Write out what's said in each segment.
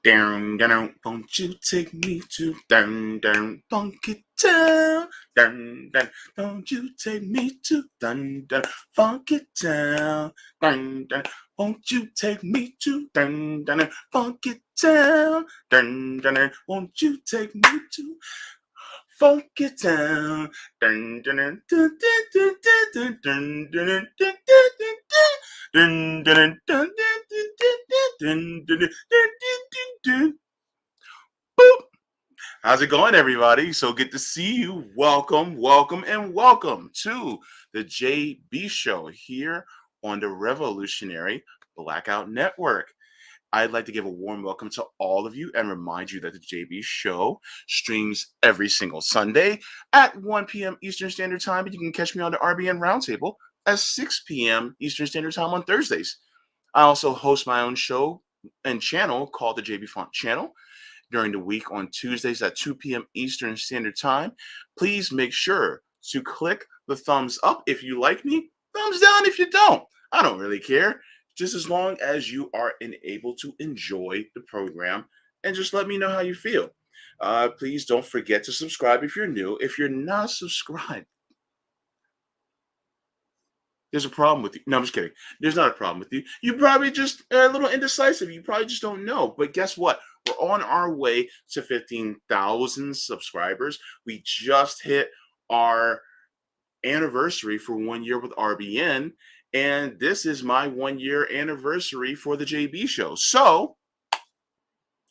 Down, down, won't you take me to down, down, funk it down, down, down, won't you take me to down, down, funk it down, down, down, won't you take me to down, down, funk it down, down, down, won't you take me to funk it down, down, down, down, down, down, down, down, down, down, dun, dun, dun, dun, dun, dun, dun, dun, dun. Boop. How's it going, everybody? So good to see you. Welcome, welcome, and welcome to the JB Show here on the Revolutionary Blackout Network. I'd like to give a warm welcome to all of you and remind you that the JB Show streams every single Sunday at 1 p.m. Eastern Standard Time. And you can catch me on the RBN Roundtable at 6 p.m. Eastern Standard Time on Thursdays. I also host my own show and channel called the JB Font Channel during the week on Tuesdays at 2 p.m. Eastern Standard Time. Please make sure to click the thumbs up if you like me, thumbs down if you don't. I don't really care, just as long as you are able to enjoy the program and just let me know how you feel. Please don't forget to subscribe if you're new. If you're not subscribed, there's a problem with you. No, I'm just kidding. There's not a problem with you. You probably just are a little indecisive. You probably just don't know. But guess what? We're on our way to 15,000 subscribers. We just hit our anniversary for 1 year with RBN. And this is my 1 year anniversary for the JB Show. So,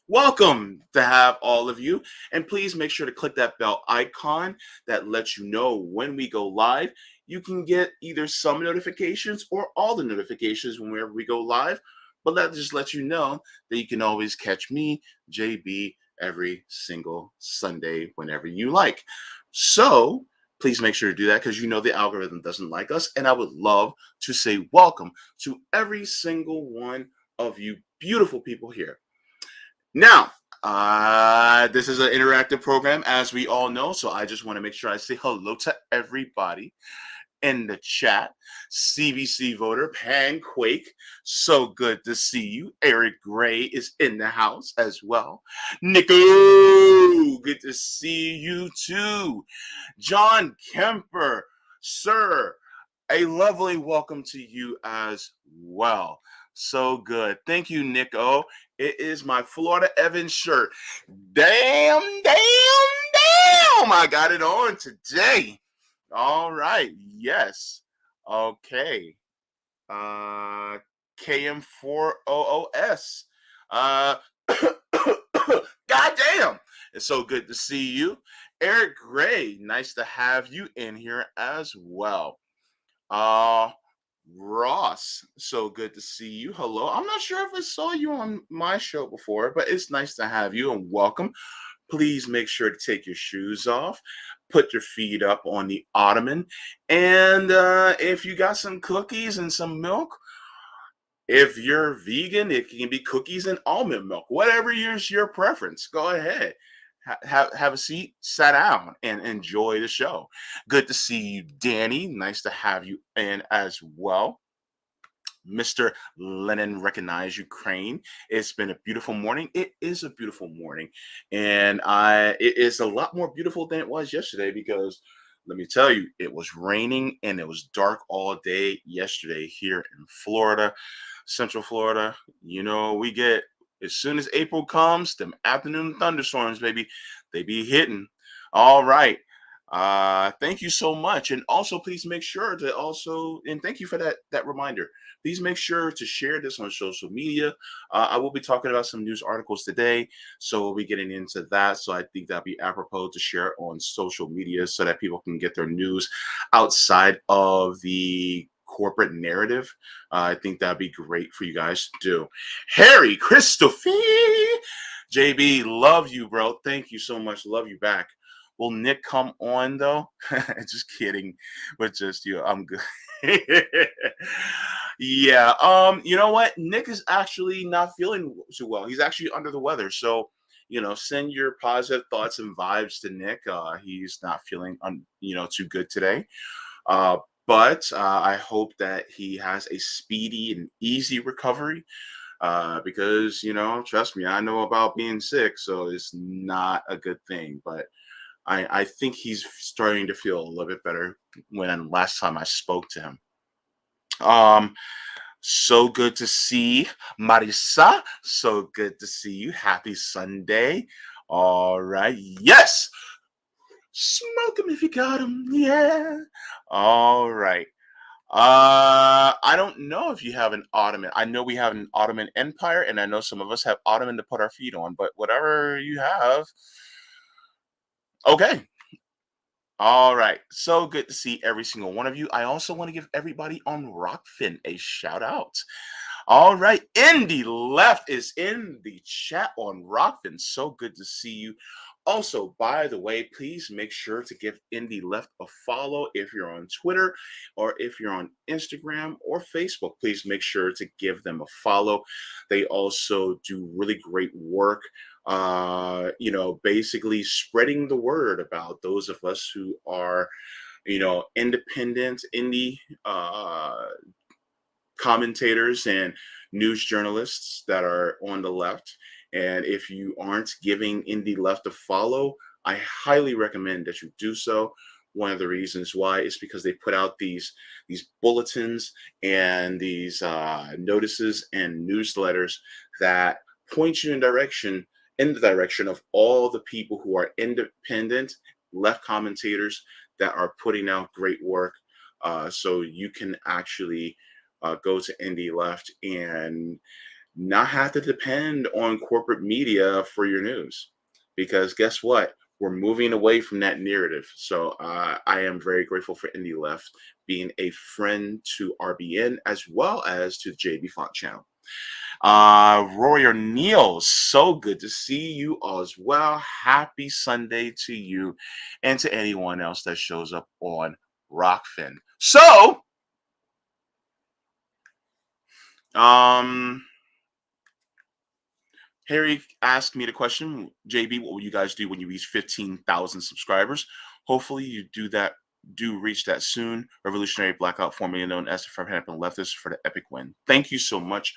welcome to have all of you. And please make sure to click that bell icon that lets you know when we go live. You can get either some notifications or all the notifications whenever we go live. But that just lets you know that you can always catch me, JB, every single Sunday whenever you like. So please make sure to do that because you know the algorithm doesn't like us. And I would love to say welcome to every single one of you beautiful people here. Now, this is an interactive program, as we all know, so I just want to make sure I say hello to everybody in the chat. CBC voter Panquake, so good to see you. Eric Gray is in the house as well. Nico, good to see you too. John Kemper, sir, a lovely welcome to you as well. So good. Thank you, Nico. It is my Florida Evans shirt. Damn, I got it on today. All right. Yes. Okay. KM4OOS. Goddamn. It's so good to see you. Eric Gray, nice to have you in here as well. Ross, so good to see you. Hello. I'm not sure if I saw you on my show before, but it's nice to have you and welcome. Please make sure to take your shoes off, put your feet up on the ottoman, and if you got some cookies and some milk, if you're vegan, it can be cookies and almond milk, whatever is your preference. Go ahead. Have a seat, sit down, and enjoy the show. Good to see you, Danny. Nice to have you in as well. Mr. Lenin Recognize Ukraine. It's been a beautiful morning. It is a beautiful morning. And it is a lot more beautiful than it was yesterday because let me tell you, it was raining and it was dark all day yesterday here in Florida, Central Florida. You know, we get as soon as April comes, them afternoon thunderstorms, baby, they be hitting. All right. Thank you so much. And also please make sure to and thank you for that reminder. Please make sure to share this on social media. I will be talking about some news articles today, so we'll be getting into that. So I think that'd be apropos to share on social media so that people can get their news outside of the corporate narrative. I think that'd be great for you guys to do. Harry Christopher, JB, love you, bro. Thank you so much. Love you back. Will Nick come on though? Just kidding. But just you, I'm good. Yeah. You know what? Nick is actually not feeling too well. He's actually under the weather. So, send your positive thoughts and vibes to Nick. He's not feeling too good today. But I hope that he has a speedy and easy recovery. because trust me, I know about being sick, so it's not a good thing. But I think he's starting to feel a little bit better when last time I spoke to him. Um, so good to see Marisa. So good to see you. Happy Sunday. All right. Yes. Smoke them if you got them. Yeah. All right. I don't know if you have an ottoman. I know we have an Ottoman Empire, and I know some of us have ottoman to put our feet on. But whatever you have, okay. All right. So good to see every single one of you. I also want to give everybody on Rockfin a shout out. All right. Indy Left is in the chat on Rockfin. So good to see you. Also, by the way, please make sure to give Indy Left a follow if you're on Twitter or if you're on Instagram or Facebook. Please make sure to give them a follow. They also do really great work, basically spreading the word about those of us who are, independent indie commentators and news journalists that are on the left. And if you aren't giving Indie Left a follow, I highly recommend that you do so. One of the reasons why is because they put out these bulletins and these notices and newsletters that point you in the direction of all the people who are independent left commentators that are putting out great work. So you can actually go to Indie Left and not have to depend on corporate media for your news. Because guess what? We're moving away from that narrative. So I am very grateful for Indie Left being a friend to RBN as well as to the JB Font channel. Royer Neal, so good to see you all as well. Happy Sunday to you and to anyone else that shows up on Rockfin. So, Harry asked me the question, JB, what will you guys do when you reach 15,000 subscribers? Hopefully you do reach that soon. Revolutionary Blackout, formerly known as the Front Hampton Leftists, for the epic win. Thank you so much.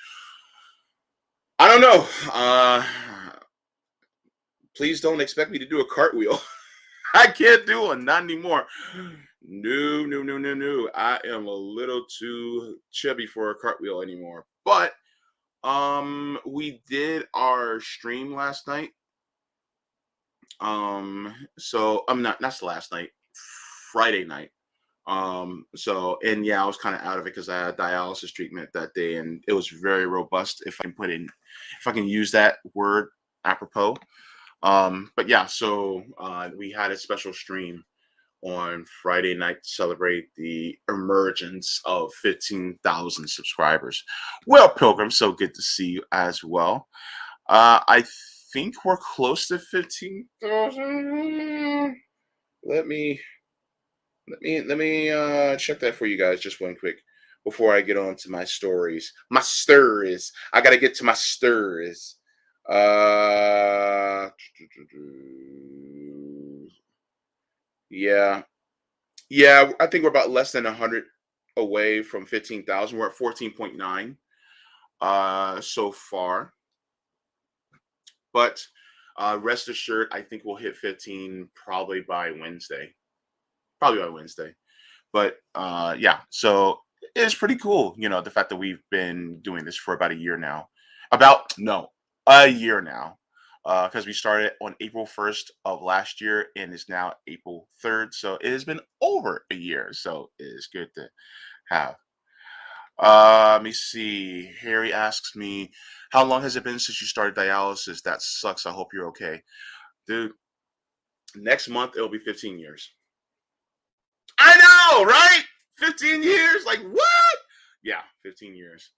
I don't know. Please don't expect me to do a cartwheel. I can't do one, not anymore. No, no, no, no, no. I am a little too chubby for a cartwheel anymore. But we did our stream last night. So I'm not that's the last night, Friday night. And yeah, I was kind of out of it because I had dialysis treatment that day, and it was very robust. If I can use that word apropos. But yeah, so we had a special stream on Friday night to celebrate the emergence of 15,000 subscribers. Well, Pilgrim, so good to see you as well. I think we're close to 15,000. Let me check that for you guys just one quick before I get on to my stories. My stories. I gotta get to my stories. Uh yeah. Yeah, I think we're about less than 100 away from 15,000. We're at 14.9 so far. But rest assured, I think we'll hit 15 probably by Wednesday. Probably by Wednesday. But yeah, so it's pretty cool, the fact that we've been doing this for about a year now. A year now. Because we started on April 1st of last year and it's now April 3rd. So it has been over a year. So it is good to have. Let me see. Harry asks me, how long has it been since you started dialysis? That sucks. I hope you're okay. Dude, next month it'll be 15 years. I know, right? 15 years? Like what? Yeah, 15 years.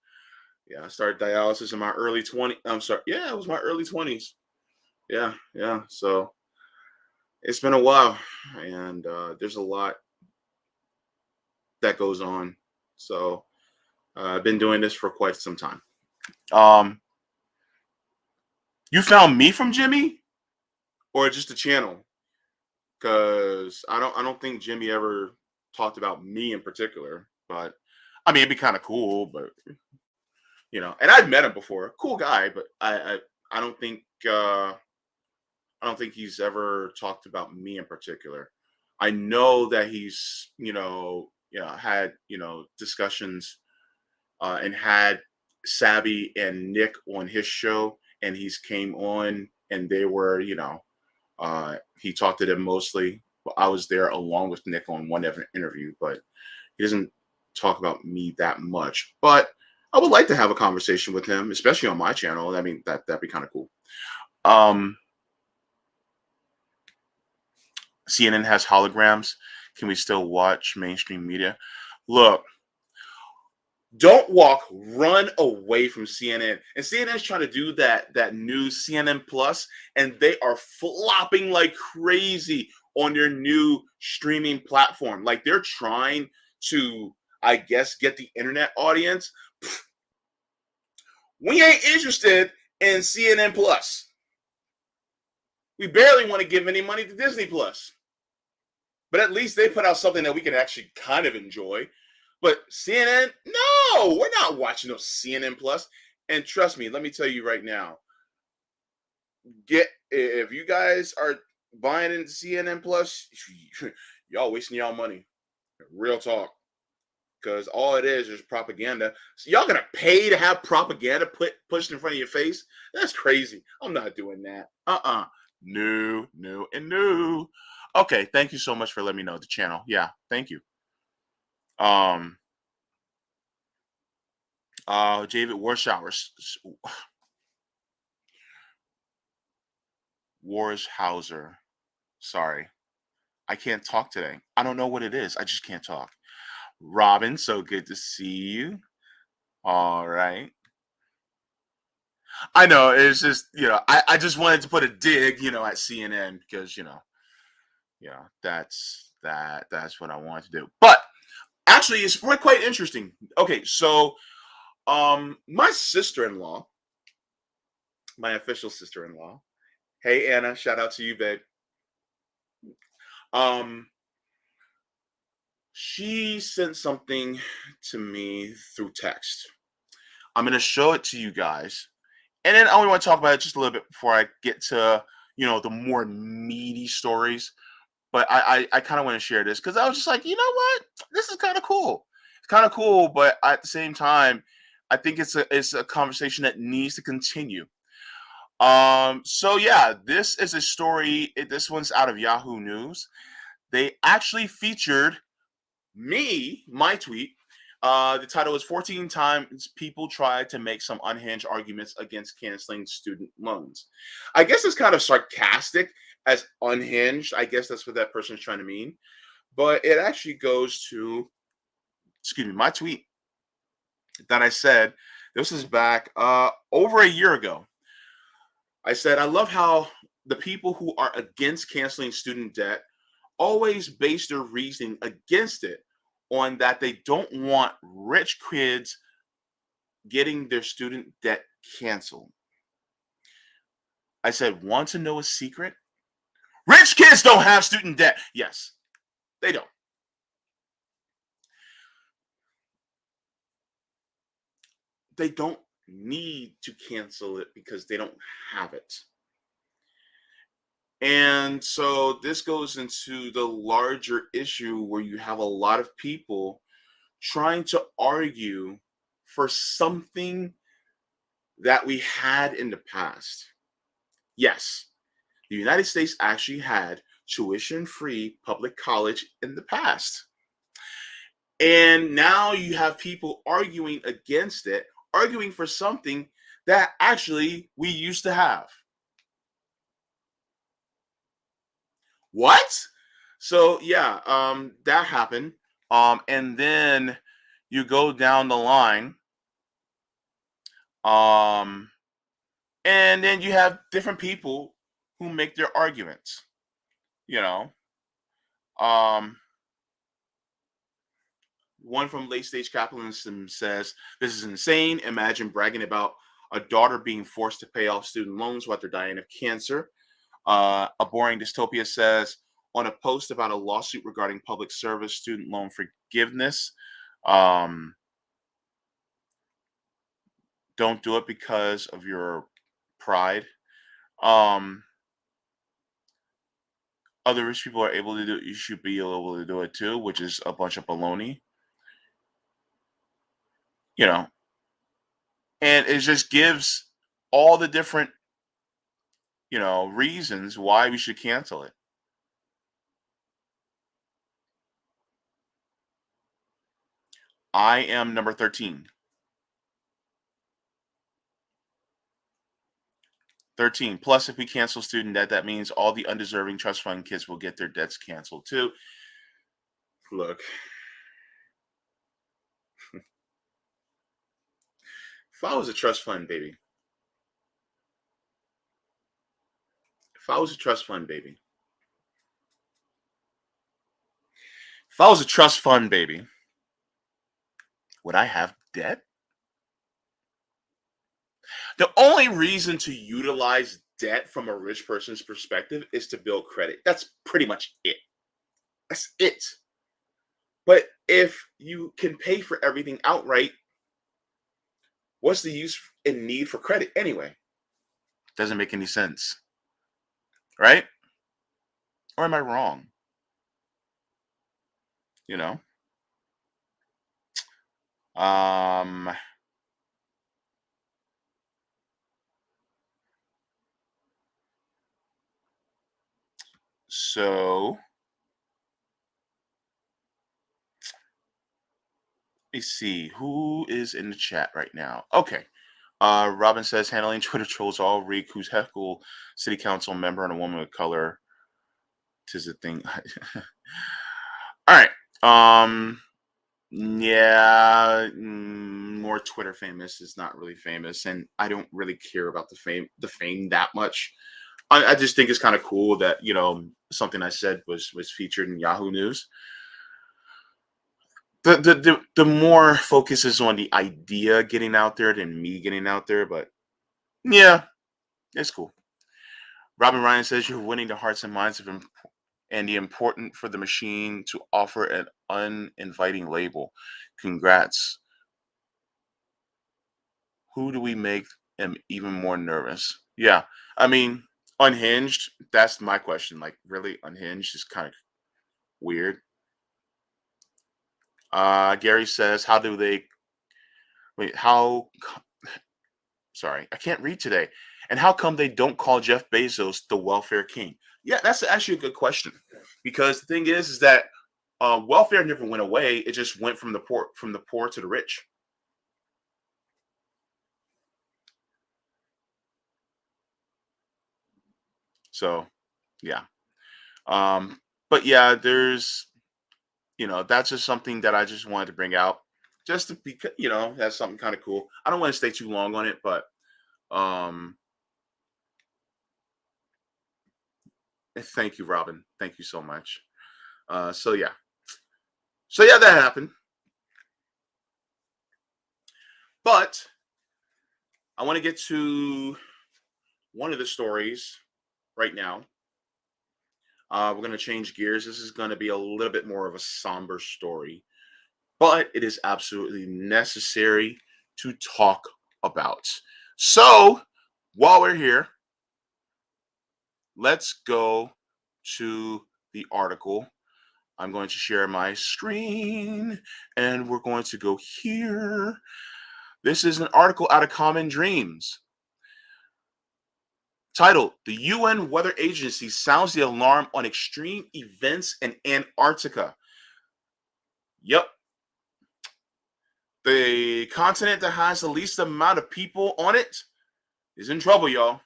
Yeah, I started dialysis in my early 20s. I'm sorry. Yeah, it was my early 20s. Yeah, yeah. So it's been a while, and there's a lot that goes on. So I've been doing this for quite some time. You found me from Jimmy, or just the channel? Because I don't think Jimmy ever talked about me in particular. But I mean, it'd be kind of cool. But And I've met him before. Cool guy, but I don't think I don't think he's ever talked about me in particular. I know that he's, had, discussions and had Sabby and Nick on his show, and he's came on and they were, he talked to them mostly. I was there along with Nick on one interview, but he doesn't talk about me that much. But I would like to have a conversation with him, especially on my channel. I mean, that'd be kind of cool. Um, CNN has holograms. Can we still watch mainstream media? Look, don't walk, run away from CNN. And CNN's trying to do that new CNN Plus, and they are flopping like crazy on their new streaming platform. Like they're trying to, I guess, get the internet audience. We ain't interested in CNN Plus. We barely want to give any money to Disney Plus. But at least they put out something that we can actually kind of enjoy. But CNN, no, we're not watching no CNN Plus. And trust me, let me tell you right now, if you guys are buying into CNN Plus, y'all wasting y'all money. Real talk. Because all it is propaganda. So y'all gonna pay to have propaganda pushed in front of your face? That's crazy. I'm not doing that. No, no, and no. Okay, thank you so much for letting me know the channel. Yeah, thank you. David Warshauser. Sorry, I can't talk today. I don't know what it is. I just can't talk. Robin, so good to see you. All right. I know it's just I just wanted to put a dig at CNN because that's what I wanted to do. But actually, it's quite interesting. Okay, so my sister-in-law, my official sister-in-law. Hey Anna, shout out to you, babe. Um, she sent something to me through text. I'm gonna show it to you guys, and then I only want to talk about it just a little bit before I get to the more meaty stories. But I kind of want to share this because I was just like, you know what, this is kind of cool. It's kind of cool, but at the same time, I think it's a conversation that needs to continue. So yeah, this is a story. This one's out of Yahoo News. They actually featured my tweet. The title is 14 times people tried to make some unhinged arguments against canceling student loans. I guess it's kind of sarcastic as unhinged. I guess that's what that person is trying to mean. But it actually goes to, excuse me, my tweet that I said, this is back over a year ago. I said, I love how the people who are against canceling student debt always base their reasoning against it on that they don't want rich kids getting their student debt canceled. I said, want to know a secret? Rich kids don't have student debt. Yes, they don't. They don't need to cancel it because they don't have it. And so this goes into the larger issue where you have a lot of people trying to argue for something that we had in the past. Yes, the United States actually had tuition-free public college in the past. And now you have people arguing against it, arguing for something that actually we used to have. What? So yeah, that happened. And then you go down the line, um, and then you have different people who make their arguments. You know, um, one from Late Stage Capitalism says, "This is insane. Imagine bragging about a daughter being forced to pay off student loans while they're dying of cancer." A Boring Dystopia says, on a post about a lawsuit regarding public service student loan forgiveness, um, Don't do it because of your pride. Um, Other rich people are able to do it. You should be able to do it too, which is a bunch of baloney, you know. And it just gives all the different, reasons why we should cancel it. I am number 13. 13. Plus, if we cancel student debt, that means all the undeserving trust fund kids will get their debts canceled too. Look, if I was a trust fund baby, if I was a trust fund baby, if I was a trust fund baby, would I have debt? The only reason to utilize debt from a rich person's perspective is to build credit. That's pretty much it. That's it. But if you can pay for everything outright, what's the use and need for credit anyway? Doesn't make any sense, right? Or am I wrong? You know? Um, so let me see who is in the chat right now. Okay. Robin says handling Twitter trolls all reek who's heckle city council member and a woman of color. Tis a thing. All right. Yeah, more Twitter famous is not really famous, and I don't really care about the fame that much. I just think it's kind of cool that something I said was featured in Yahoo News. The more focus is on the idea getting out there than me getting out there, but yeah, it's cool. Robin Ryan says you're winning the hearts and minds of and the important for the machine to offer an uninviting label. Congrats. Who do we make them even more nervous? Yeah, I mean, unhinged. That's my question. Like, really, unhinged is kind of weird. Gary says, "How do they wait? Sorry, I can't read today. And how come they don't call Jeff Bezos the welfare king?" Yeah, that's actually a good question. Because the thing is that welfare never went away. It just went from the poor to the rich. So yeah. But yeah, that's just something that I just wanted to bring out, just to be, that's something kind of cool. I don't want to stay too long on it, but um, thank you, Robin. Thank you so much. So yeah, that happened. But I want to get to one of the stories right now. We're going to change gears. This is going to be a little bit more of a somber story, but it is absolutely necessary to talk about. So while we're here, let's go to the article. I'm going to share my screen and we're going to go here. This is an article out of Common Dreams titled "The UN Weather Agency Sounds the Alarm on Extreme Events in Antarctica." Yep, the continent that has the least amount of people on it is in trouble, y'all.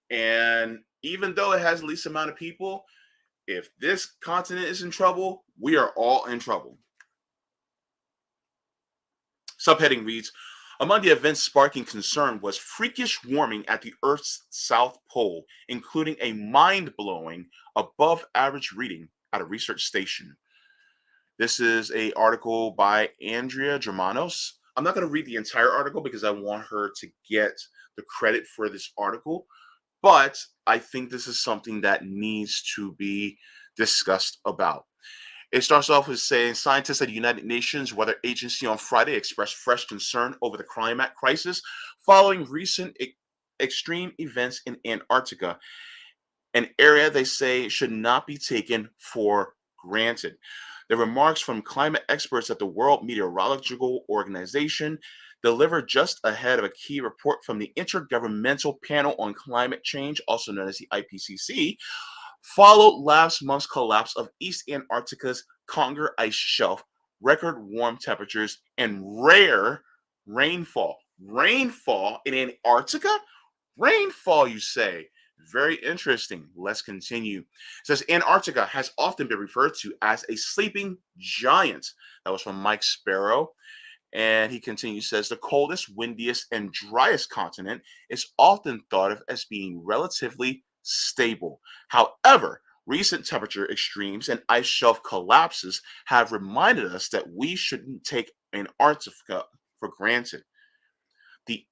And even though it has the least amount of people, if this continent is in trouble, we are all in trouble. Subheading reads, among the events sparking concern was freakish warming at the Earth's South Pole, including a mind-blowing above average reading at a research station. This is a article by Andrea Germanos. I'm not going to read the entire article because I want her to get the credit for this article, but I think this is something that needs to be discussed about. It starts off with saying scientists at the United Nations Weather Agency on Friday expressed fresh concern over the climate crisis following recent extreme events in Antarctica, an area they say should not be taken for granted. The remarks from climate experts at the World Meteorological Organization, delivered just ahead of a key report from the Intergovernmental Panel on Climate Change, also known as the IPCC, followed last month's collapse of East Antarctica's Conger ice shelf, record warm temperatures, and rare rainfall. Rainfall in Antarctica? Rainfall, you say? Very interesting. Let's continue. It says Antarctica has often been referred to as a sleeping giant. That was from Mike Sparrow. And he continues, says the coldest, windiest, and driest continent is often thought of as being relatively stable. However, recent temperature extremes and ice shelf collapses have reminded us that we shouldn't take Antarctica for granted. The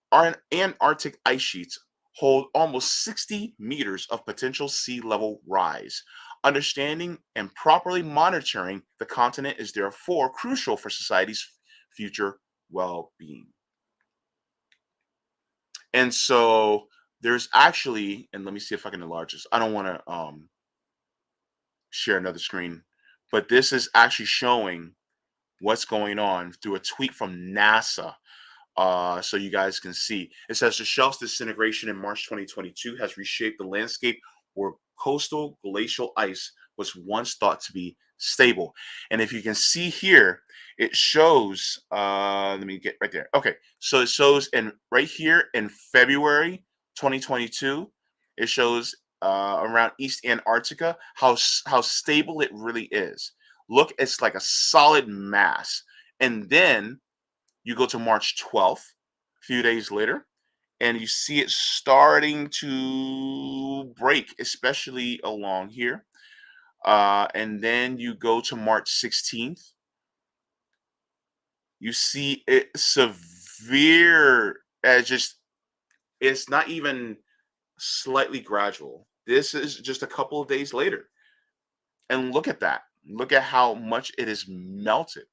Antarctic ice sheets hold almost 60 meters of potential sea level rise. Understanding and properly monitoring the continent is therefore crucial for society's future well being. And so there's actually, and let me see if I can enlarge this. I don't want to share another screen, but this is actually showing what's going on through a tweet from NASA. So you guys can see. It says the shelf's disintegration in March 2022 has reshaped the landscape where coastal glacial ice was once thought to be stable. And if you can see here, it shows, let me get right there. Okay, so it shows in right here in February 2022, it shows around East Antarctica how stable it really is. Look, it's like a solid mass. And then you go to March 12th, a few days later, and you see it starting to break, especially along here. And then you go to March 16th, you see it severe, just it's not even slightly gradual. This is just a couple of days later. And look at that. Look at how much it is melted.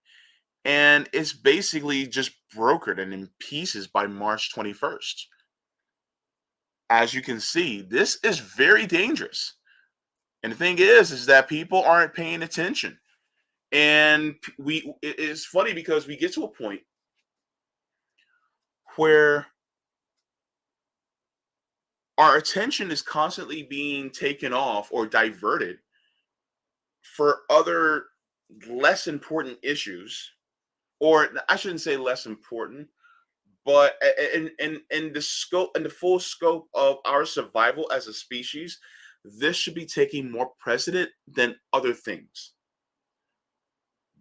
And it's basically just brokered and in pieces by March 21st. As you can see, this is very dangerous. And the thing is that people aren't paying attention. And it is funny because we get to a point where our attention is constantly being taken off or diverted for other less important issues, or I shouldn't say less important, but in the scope and the full scope of our survival as a species, this should be taking more precedent than other things.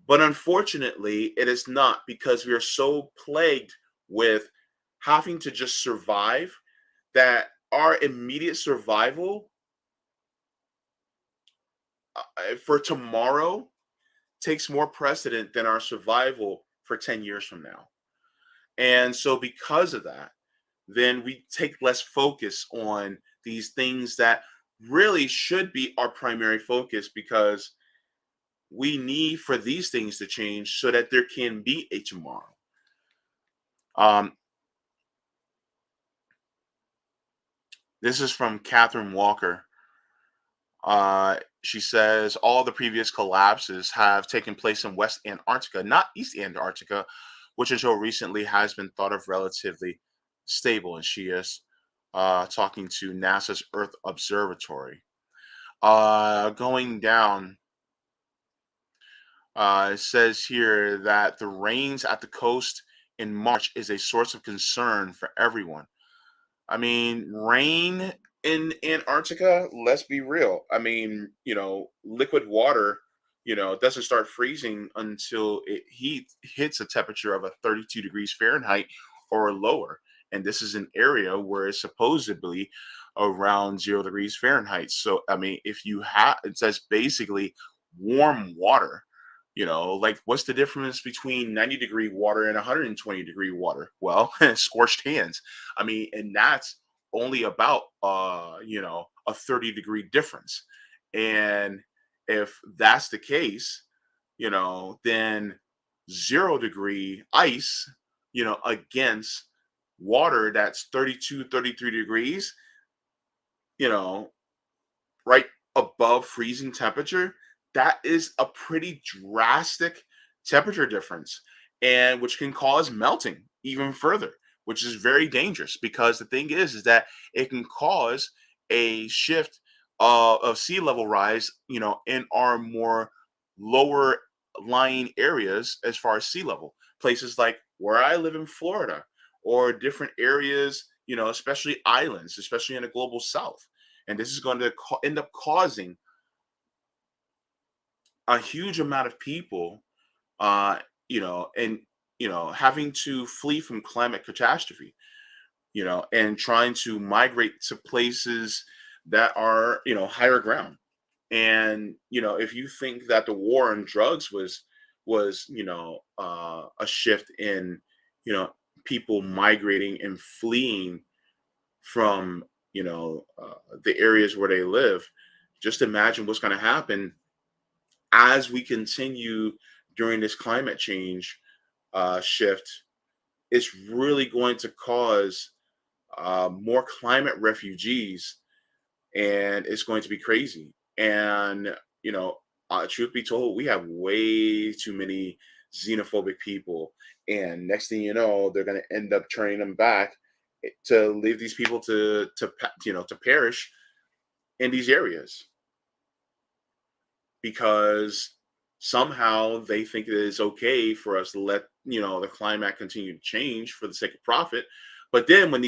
But unfortunately, it is not, because we are so plagued with having to just survive that our immediate survival for tomorrow takes more precedent than our survival for 10 years from now. And so, because of that, then we take less focus on these things that really should be our primary focus, because we need for these things to change so that there can be a tomorrow. Um, this is from Catherine Walker. She says all the previous collapses have taken place in West Antarctica, not East Antarctica, which until recently has been thought of relatively stable. And she is talking to NASA's Earth Observatory. Going down, it says here that the rains at the coast in March is a source of concern for everyone. I mean, rain in Antarctica, let's be real. I mean, liquid water, doesn't start freezing until hits a temperature of a 32 degrees Fahrenheit or lower. And this is an area where it's supposedly around 0 degrees Fahrenheit. So, I mean, if you have, it says basically warm water, like what's the difference between 90-degree water and 120-degree water? Well, scorched hands. I mean, and that's only about a 30-degree difference. And if that's the case, than 0 degree ice, against water that's 32, 33 degrees, you know, right above freezing temperature. That is a pretty drastic temperature difference, and which can cause melting even further, which is very dangerous because the thing is that it can cause a shift of sea level rise, in our more lower lying areas as far as sea level. Places like where I live in Florida or different areas, especially islands, especially in the global south. And this is going to end up causing a huge amount of people, uh, and having to flee from climate catastrophe, and trying to migrate to places that are, higher ground. And if you think that the war on drugs was a shift in, you know people migrating and fleeing from, the areas where they live, just imagine what's going to happen as we continue during this climate change shift. It's really going to cause more climate refugees, and it's going to be crazy. And truth be told, we have way too many xenophobic people, and next thing you know, they're going to end up turning them back, to leave these people to perish in these areas, because somehow they think that it's okay for us to let, the climate continue to change for the sake of profit. But then when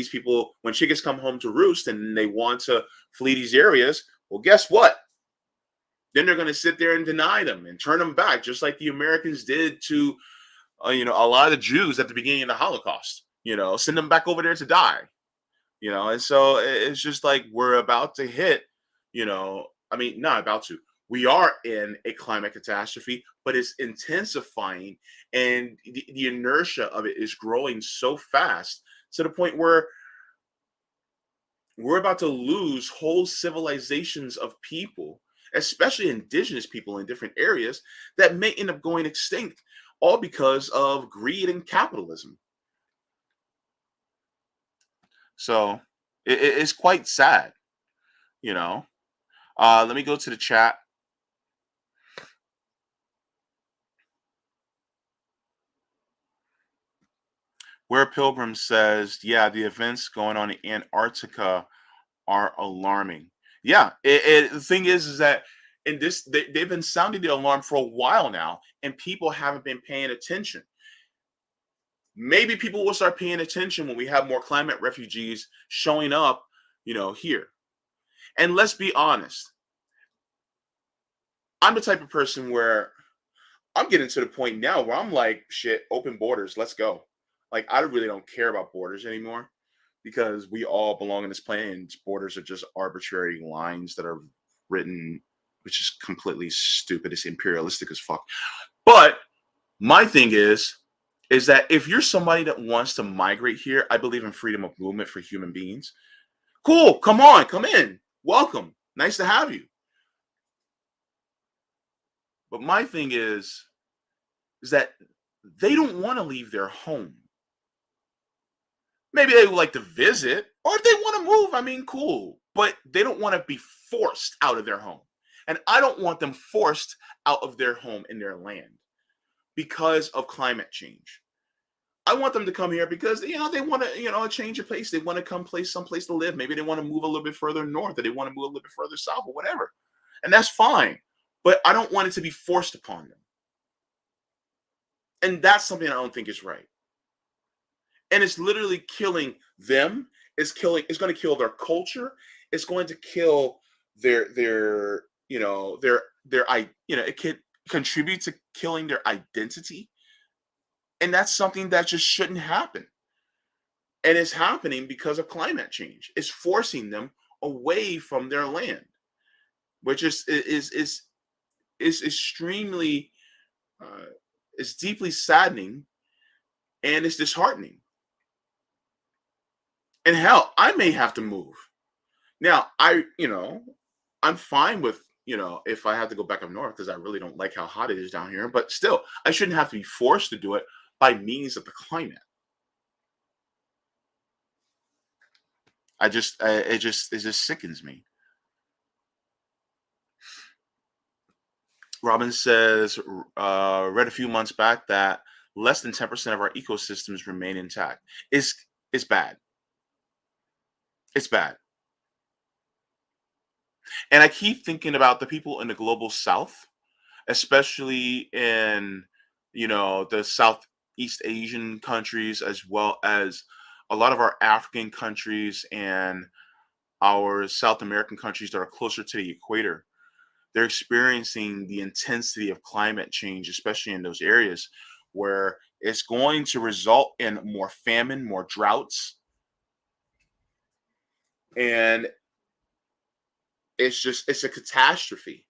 chickens come home to roost and they want to flee these areas, well, guess what? Then they're going to sit there and deny them and turn them back, just like the Americans did to, a lot of the Jews at the beginning of the Holocaust. Send them back over there to die. And so it's just like we're about to hit, I mean, not about to. We are in a climate catastrophe, but it's intensifying, and the inertia of it is growing so fast to the point where we're about to lose whole civilizations of people, especially indigenous people in different areas, that may end up going extinct, all because of greed and capitalism. So it's quite sad, you know. Let me go to the chat. Where Pilgrim says, "Yeah, the events going on in Antarctica are alarming." Yeah, the thing is that in this, they've been sounding the alarm for a while now, and people haven't been paying attention. Maybe people will start paying attention when we have more climate refugees showing up, here. And let's be honest, I'm the type of person where I'm getting to the point now where I'm like, shit, open borders, let's go. Like, I really don't care about borders anymore, because we all belong in this planet, and borders are just arbitrary lines that are written, which is completely stupid. It's imperialistic as fuck. But my thing is that if you're somebody that wants to migrate here, I believe in freedom of movement for human beings. Cool, come on, come in. Welcome. Nice to have you. But my thing is that they don't want to leave their home. Maybe they would like to visit, or if they want to move, I mean, cool. But they don't want to be forced out of their home. And I don't want them forced out of their home in their land because of climate change. I want them to come here because they want to, a change of pace. They want to come someplace to live. Maybe they want to move a little bit further north, or they want to move a little bit further south, or whatever. And that's fine. But I don't want it to be forced upon them. And that's something I don't think is right. And it's literally killing them. It's going to kill their culture. It's going to kill their it can contribute to killing their identity. And that's something that just shouldn't happen. And it's happening because of climate change. It's forcing them away from their land, which is extremely uh, it's deeply saddening, and it's disheartening. And hell, I may have to move. Now, I'm fine with if I had to go back up north, because I really don't like how hot it is down here, but still, I shouldn't have to be forced to do it by means of the climate. It just sickens me. Robin says, read a few months back that less than 10% of our ecosystems remain intact. It's bad. It's bad. And I keep thinking about the people in the global south, especially in, the Southeast Asian countries, as well as a lot of our African countries and our South American countries that are closer to the equator. They're experiencing the intensity of climate change, especially in those areas where it's going to result in more famine, more droughts, and it's a catastrophe,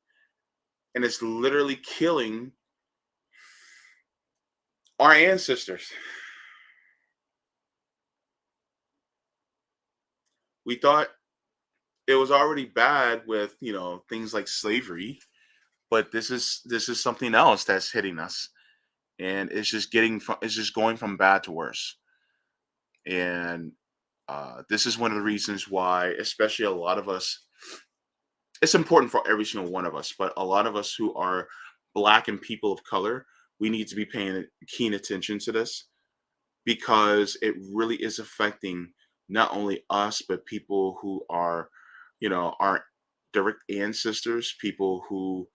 and it's literally killing our ancestors. We thought it was already bad with, things like slavery, but this is something else that's hitting us, and it's just going from bad to worse. And this is one of the reasons why, especially a lot of us, it's important for every single one of us, but a lot of us who are black and people of color, we need to be paying keen attention to this, because it really is affecting not only us, but people who are, our direct ancestors, people who,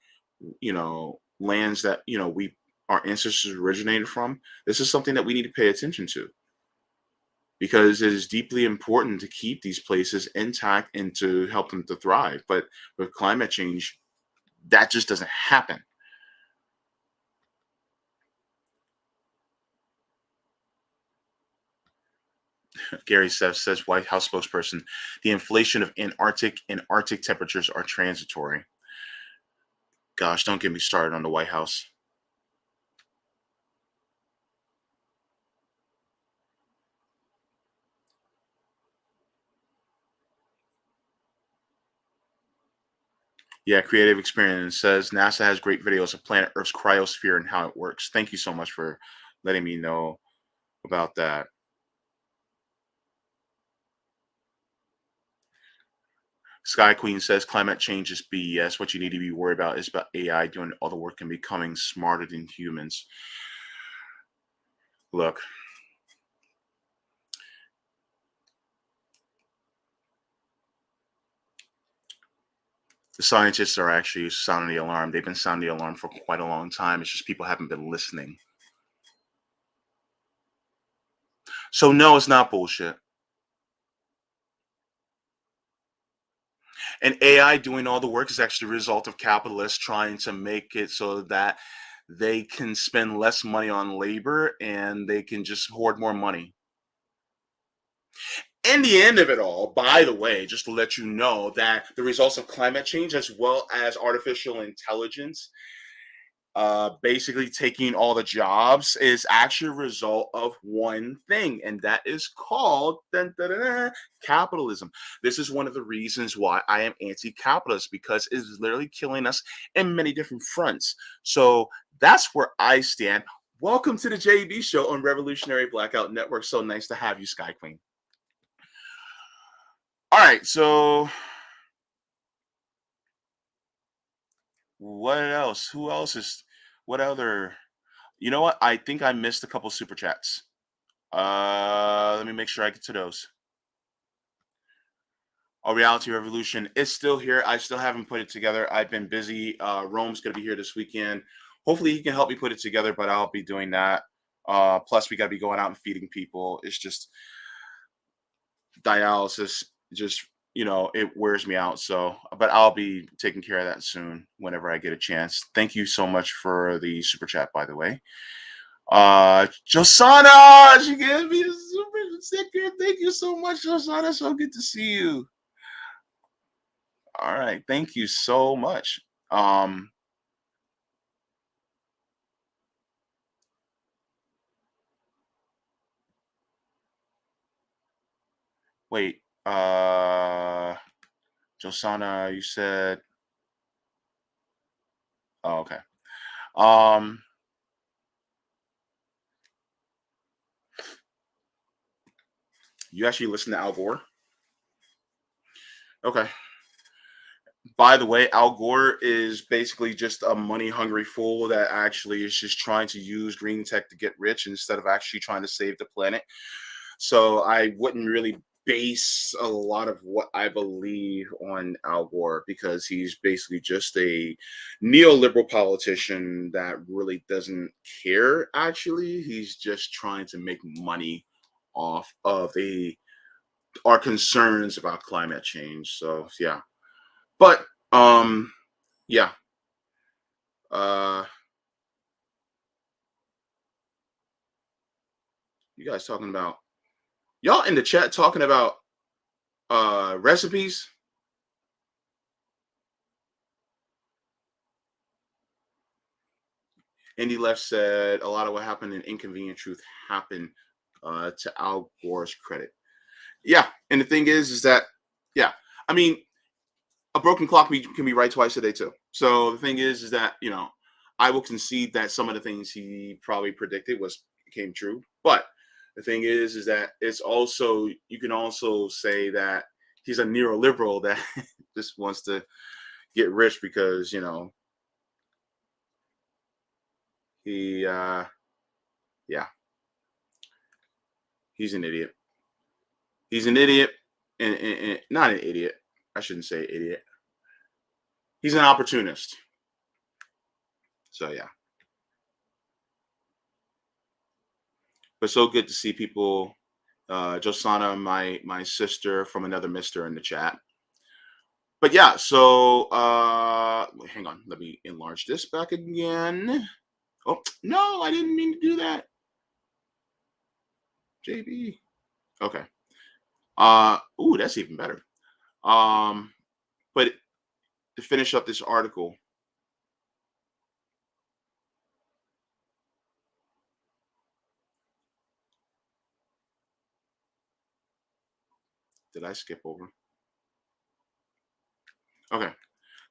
lands that, our ancestors originated from. This is something that we need to pay attention to, because it is deeply important to keep these places intact and to help them to thrive. But with climate change, that just doesn't happen. Gary says White House spokesperson, the inflation of Antarctic and Arctic temperatures are transitory. Gosh, don't get me started on the White House. Yeah, Creative Experience says NASA has great videos of planet Earth's cryosphere and how it works. Thank you so much for letting me know about that. Sky Queen says climate change is BS. What you need to be worried about is about AI doing all the work and becoming smarter than humans. Look, the scientists are actually sounding the alarm. They've been sounding the alarm for quite a long time. It's just people haven't been listening. So no, it's not bullshit. And AI doing all the work is actually a result of capitalists trying to make it so that they can spend less money on labor and they can just hoard more money. In the end of it all, by the way, just to let you know that the results of climate change as well as artificial intelligence basically taking all the jobs is actually a result of one thing, and that is called dun, dun, dun, dun, capitalism. This is one of the reasons why I am anti-capitalist, because it is literally killing us in many different fronts. So that's where I stand. Welcome to the JB Show on Revolutionary Blackout Network. So nice to have you, Sky Queen. All right, so what else? Who else is? What other? You know what? I think I missed a couple super chats. Let me make sure I get to those. Oh, Reality Revolution is still here. I still haven't put it together. I've been busy. Rome's gonna be here this weekend. Hopefully, he can help me put it together, but I'll be doing that. Plus, we gotta be going out and feeding people. It's just dialysis. Just it wears me out. So, but I'll be taking care of that soon whenever I get a chance. Thank you so much for the super chat, by the way. Josana, she gave me a super sticker. Thank you so much, Josana. So good to see you. All right, thank you so much. Um, wait, Josana, you said Oh, okay. Um, you actually listen to Al Gore? Okay. By the way, Al Gore is basically just a money hungry fool that actually is just trying to use green tech to get rich instead of actually trying to save the planet. So I wouldn't really base a lot of what I believe on Al Gore because he's basically just a neoliberal politician that really doesn't care. Actually, he's just trying to make money off of our concerns about climate change. So yeah, but yeah, uh, you guys talking about y'all in the chat talking about recipes. Indy Left said a lot of what happened in Inconvenient Truth happened to Al Gore's credit. Yeah, and the thing is that yeah, I mean, a broken clock can be right twice a day too. So the thing is that I will concede that some of the things he probably predicted was came true, but the thing is that it's also you can also say that he's a neoliberal that just wants to get rich because he yeah, he's an idiot. He's an idiot, and not an idiot. I shouldn't say idiot. He's an opportunist. So yeah, but so good to see people. Josana, my sister from another Mister in the chat. But yeah, so hang on, let me enlarge this back again. Oh no, I didn't mean to do that. JB. Okay. Ooh, that's even better. Um, but to finish up this article, did I skip over? Okay.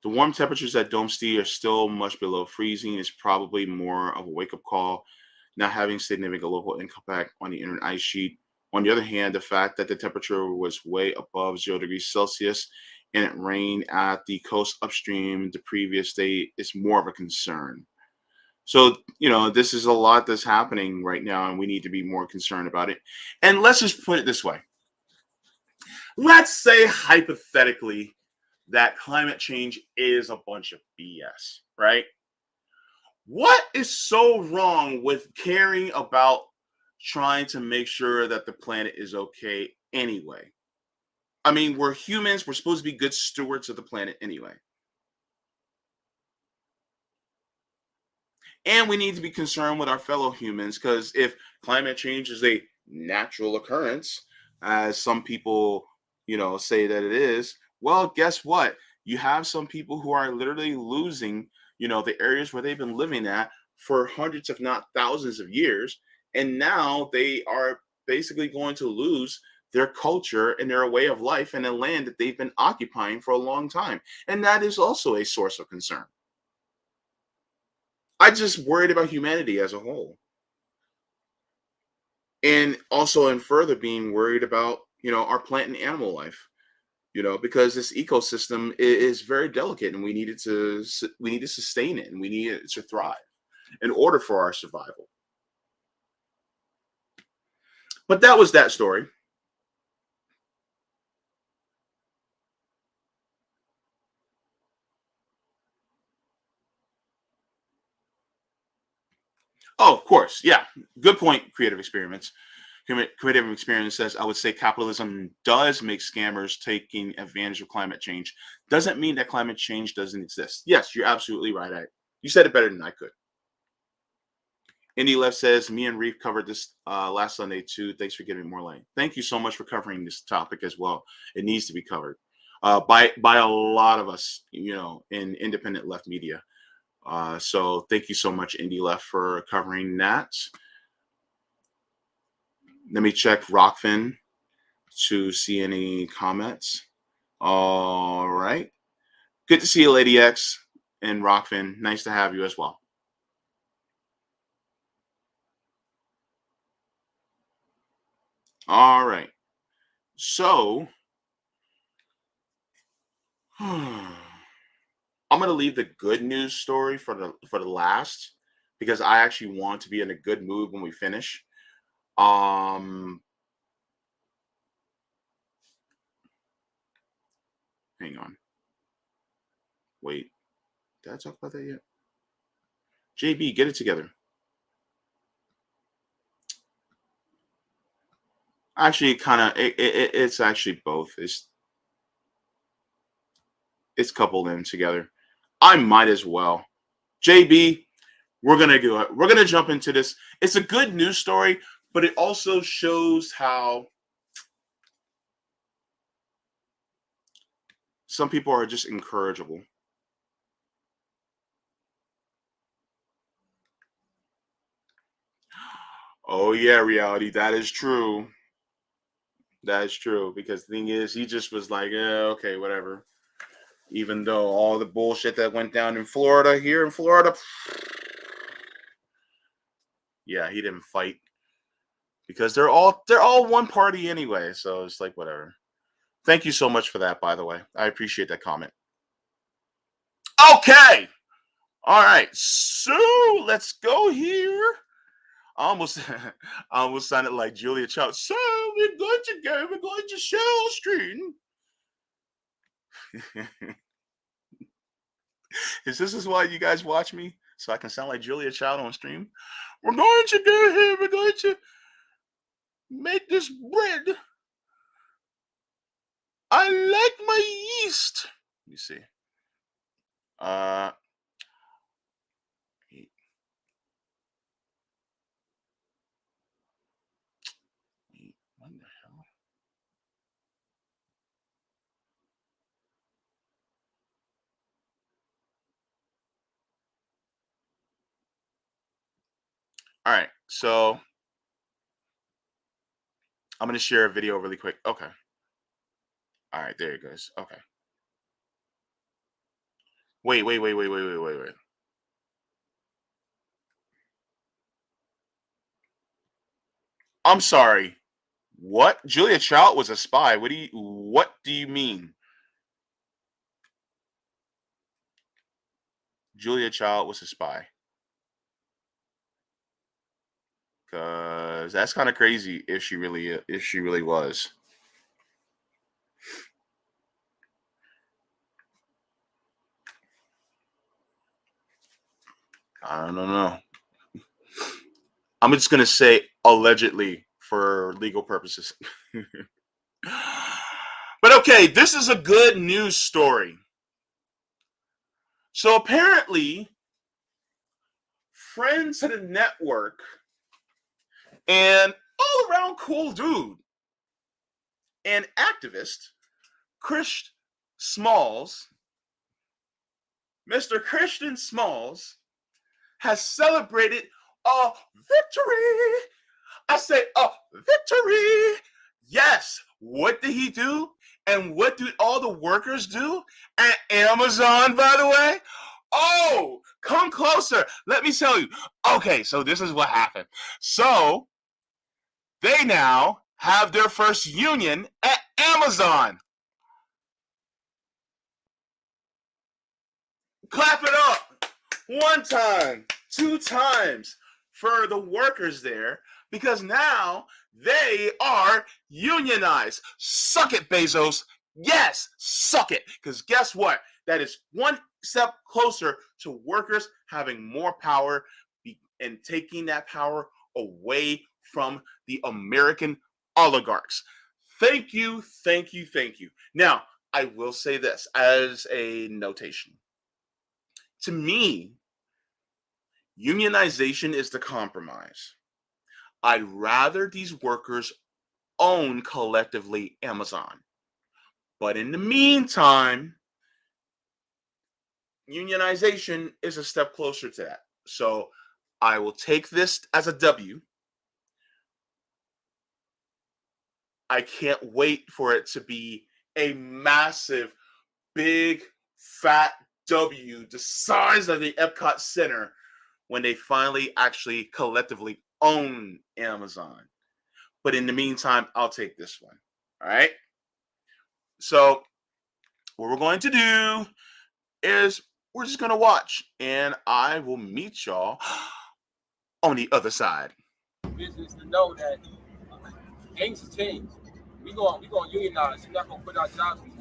The warm temperatures at Dome Sea are still much below freezing. Is probably more of a wake up call, not having significant local impact on the inner ice sheet. On the other hand, the fact that the temperature was way above 0 degrees Celsius and it rained at the coast upstream the previous day is more of a concern. So, this is a lot that's happening right now, and we need to be more concerned about it. And let's just put it this way. Let's say hypothetically that climate change is a bunch of BS, right? What is so wrong with caring about trying to make sure that the planet is okay anyway? I mean, we're humans, we're supposed to be good stewards of the planet anyway. And we need to be concerned with our fellow humans because if climate change is a natural occurrence, as some people, say that it is, well, guess what? You have some people who are literally losing, the areas where they've been living at for hundreds, if not thousands of years. And now they are basically going to lose their culture and their way of life and the land that they've been occupying for a long time. And that is also a source of concern. I just worried about humanity as a whole. And also in further being worried about, our plant and animal life, because this ecosystem is very delicate and we need to sustain it and we need it to thrive in order for our survival. But that was that story. Oh, of course. Yeah. Good point, Creative Experiments. Creative Experience says, I would say capitalism does make scammers taking advantage of climate change. Doesn't mean that climate change doesn't exist. Yes, you're absolutely right. You said it better than I could. Indy Left says, me and Reef covered this last Sunday too. Thanks for giving more light. Thank you so much for covering this topic as well. It needs to be covered by a lot of us, in independent left media. So thank you so much, Indy Left, for covering that. Let me check Rockfin to see any comments. All right. Good to see you, Lady X. And Rockfin, nice to have you as well. All right. So I'm gonna leave the good news story for the last because I actually want to be in a good mood when we finish. Um, hang on. Wait, did I talk about that yet? JB, get it together. Actually, it's actually both. It's coupled in together. I might as well. JB, we're gonna do it. We're gonna jump into this. It's a good news story, but it also shows how some people are just incorrigible. Oh yeah, reality. That is true. That is true. Because the thing is, he just was like, yeah, okay, whatever. Even though all the bullshit that went down in Florida, here in Florida, yeah, he didn't fight because they're all one party anyway. So it's like whatever. Thank you so much for that, by the way. I appreciate that comment. Okay. All right. So let's go here. I almost I almost sounded like Julia Child. So we're going to go, we're going to share screen. Is why you guys watch me? So I can sound like Julia Child on stream? We're going to go here, we're going to make this bread. I like my yeast. Let me see. Uh wait, what the hell? All right, so I'm gonna share a video really quick. Okay. All right, there it goes. Okay. Wait. I'm sorry. What? Julia Child was a spy. What do you mean? Julia Child was a spy? Cause that's kind of crazy if she really was. I don't know. I'm just gonna say allegedly for legal purposes. But okay, this is a good news story. So apparently, friends of the network and all around cool dude and activist Chris Smalls, Mr. Christian Smalls, has celebrated a victory. I say a victory. Yes. What did he do? And what did all the workers do at Amazon, by the way? Oh, come closer. Let me tell you. Okay, so this is what happened. So they now have their first union at Amazon. Clap it up. One time, two times for the workers there because now they are unionized. Suck it, Bezos. Yes, suck it. Because guess what? That is one step closer to workers having more power and taking that power away from the American oligarchs. Thank you, thank you, thank you. Now, I will say this as a notation. To me, unionization is the compromise. I'd rather these workers own collectively Amazon. But in the meantime, unionization is a step closer to that. So I will take this as a W. I can't wait for it to be a massive, big, fat the size of the Epcot Center, when they finally actually collectively own Amazon. But in the meantime, I'll take this one. All right. So what we're going to do is we're just going to watch, and I will meet y'all on the other side. Business to know that things have changed. We going to unionize. We're not going to put our jobs in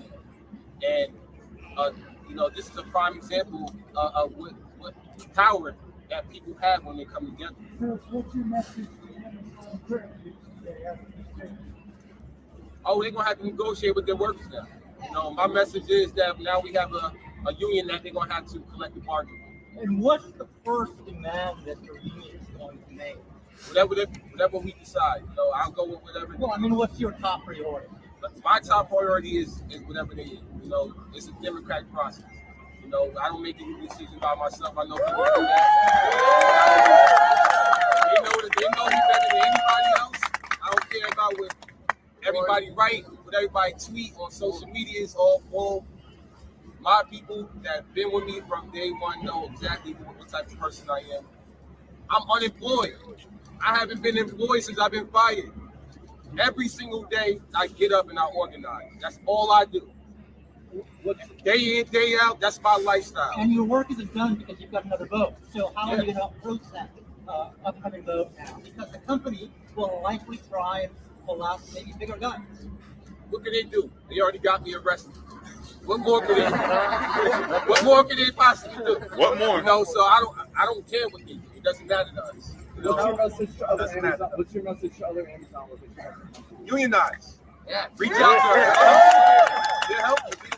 there. And this is a prime example of what power that people have when they come together. What's your message? Oh, they're gonna have to negotiate with their workers now. My message is that now we have a union that they're gonna have to collectively bargain. And what's the first demand that your union is going to make? Whatever we decide. I'll go with whatever. Well, I mean, what's your top priority? But my top priority is whatever they is. It's a democratic process. I don't make any decisions by myself. I know people do that. They know me better than anybody else. I don't care about what everybody write, what everybody tweet on social media. Is all my people that have been with me from day one know exactly what type of person I am. I'm unemployed. I haven't been employed since I've been fired. Every single day I get up and I organize. That's all I do. Day in, day out, that's my lifestyle. And your work isn't done because you've got another vote. So how are you going to approach that upcoming vote now? Because the company will likely try and pull out maybe bigger guns. What can they do? They already got me arrested. What more can they do? What more can they possibly do? What more? So I don't care what they do. It doesn't matter to us. What's your message to other Amazon workers? Unionize. Yeah. Reach out to us. They're helping me.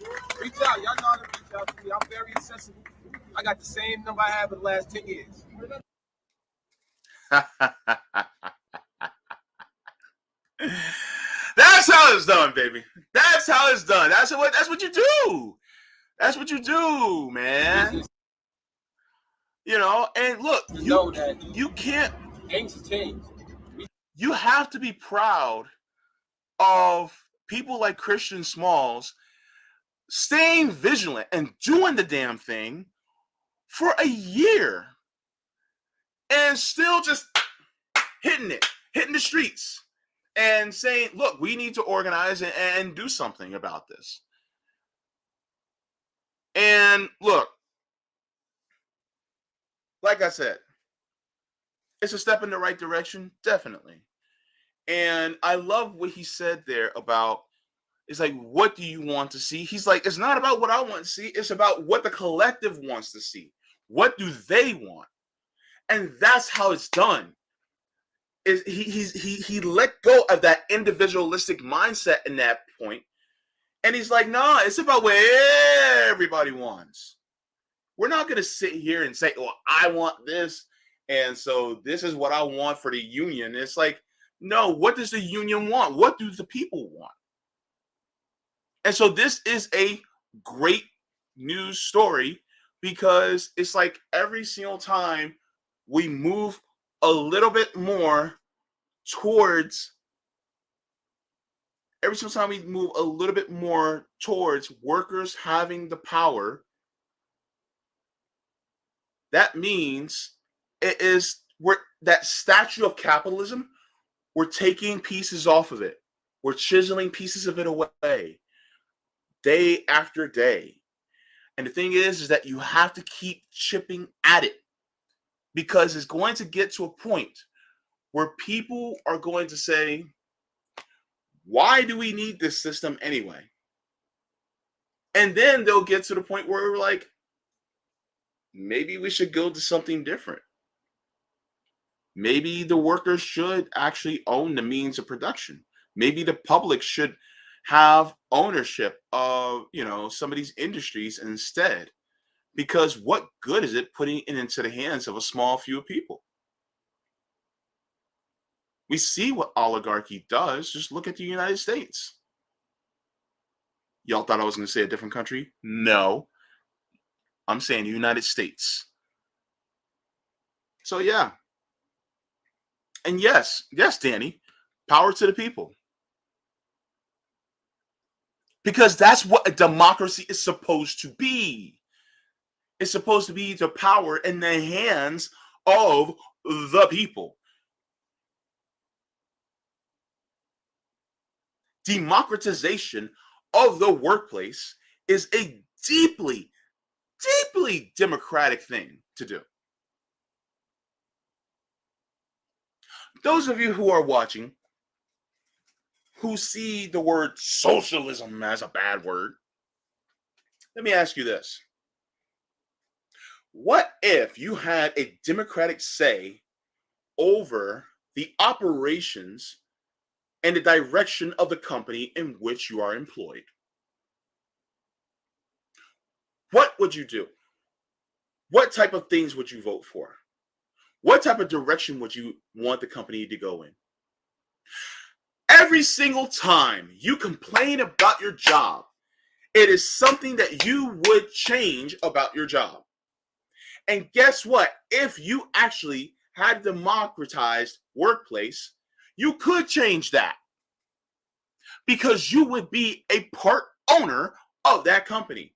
Reach out. Y'all know how to reach out to me. I'm very accessible. I got the same number I have for the last 10 years. That's how it's done, baby. That's how it's done. That's what you do. That's what you do, man. And look, you can't. Things change. You have to be proud of people like Christian Smalls staying vigilant and doing the damn thing for a year and still just hitting the streets and saying, look, we need to organize and do something about this. And look, like I said, it's a step in the right direction, definitely. And I love what he said there about, it's like, what do you want to see? He's like, it's not about what I want to see. It's about what the collective wants to see. What do they want? And that's how it's done. He let go of that individualistic mindset in that point. And he's like, nah, it's about what everybody wants. We're not going to sit here and say, well, I want this. And so this is what I want for the union. It's like, no, what does the union want? What do the people want? And so this is a great news story because it's like every single time we move a little bit more towards workers having the power, that means that statue of capitalism, we're taking pieces off of it. We're chiseling pieces of it away day after day. And the thing is that you have to keep chipping at it because it's going to get to a point where people are going to say, why do we need this system anyway? And then they'll get to the point where we're like, maybe we should go to something different. Maybe the workers should actually own the means of production. Maybe the public should have ownership of, some of these industries instead. Because what good is it putting it into the hands of a small few people? We see what oligarchy does. Just look at the United States. Y'all thought I was going to say a different country? No. I'm saying the United States. So, yeah. And yes, Danny, power to the people. Because that's what a democracy is supposed to be. is supposed to be the power in the hands of the people. Democratization of the workplace is a deeply, deeply democratic thing to do. Those of you who are watching who see the word socialism as a bad word, let me ask you this. What if you had a democratic say over the operations and the direction of the company in which you are employed? What would you do? What type of things would you vote for? What type of direction would you want the company to go in? Every single time you complain about your job, it is something that you would change about your job. And guess what? If you actually had a democratized workplace, you could change that because you would be a part owner of that company.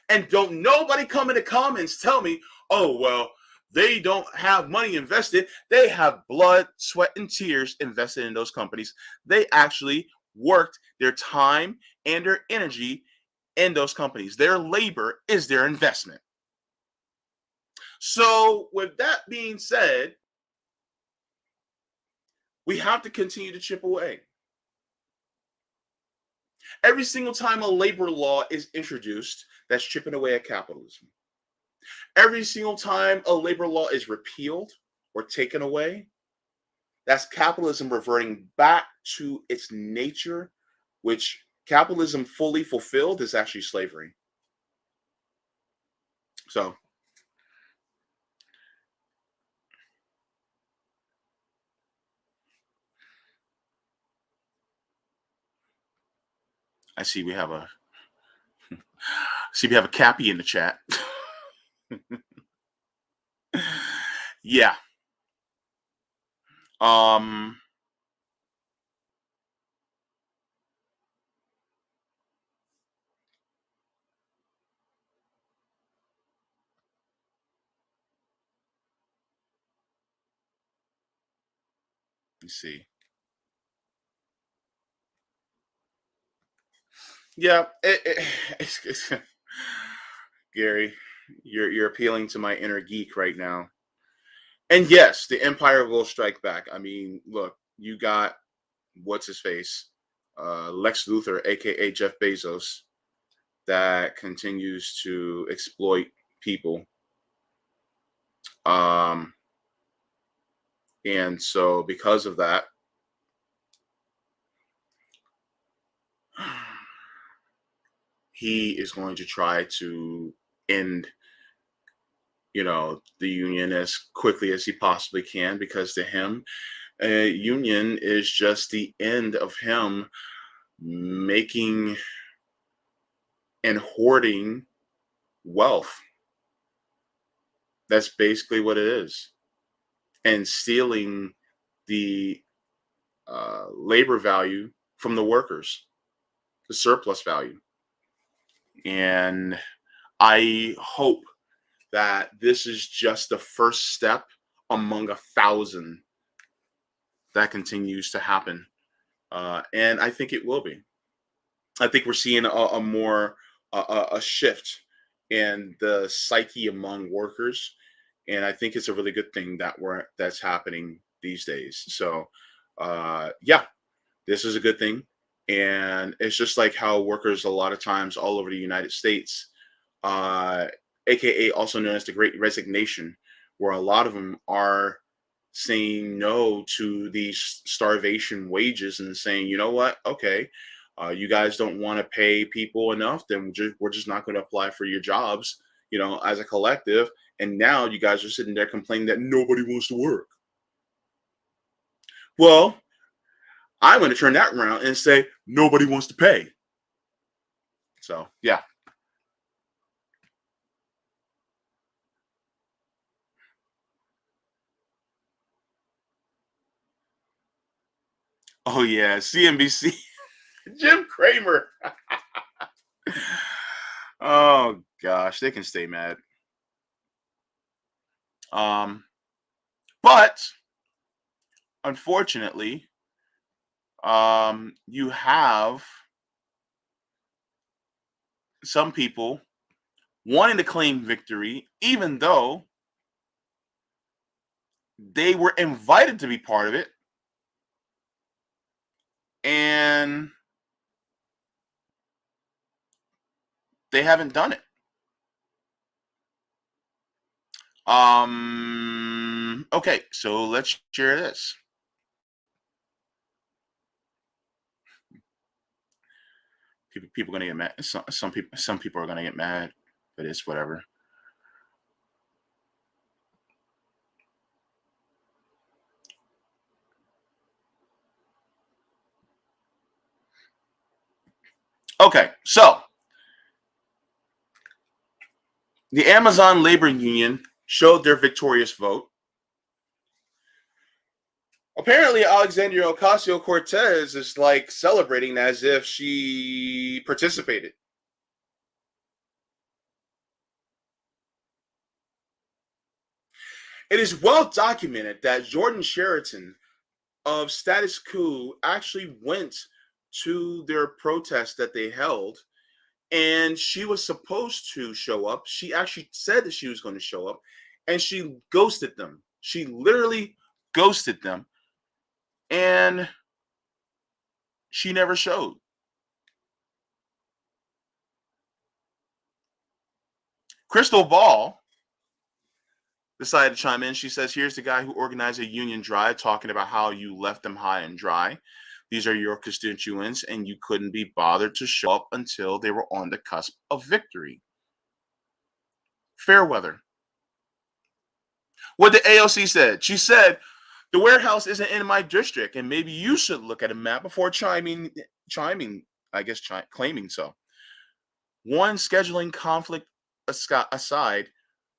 And don't nobody come in the comments tell me, oh, well, they don't have money invested. They have blood, sweat, and tears invested in those companies. They actually worked their time and their energy in those companies. Their labor is their investment. So with that being said, we have to continue to chip away. Every single time a labor law is introduced, that's chipping away at capitalism. Every single time a labor law is repealed or taken away, that's capitalism reverting back to its nature, which capitalism fully fulfilled is actually slavery. So I see we have a Cappy in the chat. Yeah. Let's see. Yeah, it's Gary, you're appealing to my inner geek right now. And yes, the Empire will strike back. I mean, look, you got what's his face, Lex Luthor, aka Jeff Bezos, that continues to exploit people. And so because of that, he is going to try to end, the union as quickly as he possibly can, because to him, a union is just the end of him making and hoarding wealth. That's basically what it is. And stealing the labor value from the workers, the surplus value. And I hope that this is just the first step among 1,000 that continues to happen. And I think it will be. I think we're seeing a shift in the psyche among workers, and I think it's a really good thing that's happening these days. So, yeah, this is a good thing, and it's just like how workers a lot of times all over the United States, aka also known as the Great Resignation, where a lot of them are saying no to these starvation wages and saying, you know what, okay. You guys don't want to pay people enough, then we're just not going to apply for your jobs, as a collective. And now you guys are sitting there complaining that nobody wants to work. Well, I'm going to turn that around and say nobody wants to pay. So, yeah. Oh, yeah. CNBC. Jim Cramer. Oh, gosh. They can stay mad. But unfortunately, you have some people wanting to claim victory, even though they were invited to be part of it, and they haven't done it. Okay, so let's share this. People are gonna get mad. Some people are gonna get mad, but it's whatever. Okay, so the Amazon Labor Union showed their victorious vote. Apparently, Alexandria Ocasio-Cortez is like celebrating as if she participated. It is well documented that Jordan Sheraton of Status Quo actually went to their protest that they held, and she was supposed to show up. She actually said that she was going to show up, and she ghosted them. She literally ghosted them, and she never showed. Crystal Ball decided to chime in. She says, here's the guy who organized a union drive talking about how you left them high and dry. These are your constituents, and you couldn't be bothered to show up until they were on the cusp of victory. Fairweather. What the AOC said. She said, the warehouse isn't in my district, and maybe you should look at a map before claiming so. One scheduling conflict aside,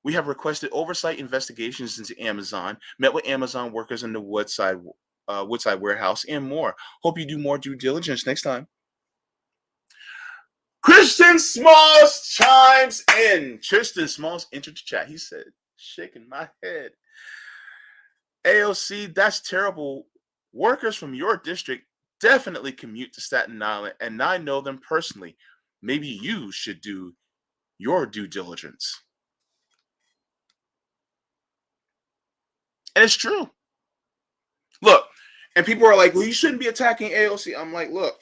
we have requested oversight investigations into Amazon, met with Amazon workers in the Woodside warehouse, and more. Hope you do more due diligence next time. Christian Smalls chimes in. Tristan Smalls entered the chat. He said, shaking my head. AOC, that's terrible. Workers from your district definitely commute to Staten Island, and I know them personally. Maybe you should do your due diligence. And it's true. Look, and people are like, well, you shouldn't be attacking AOC. I'm like, look,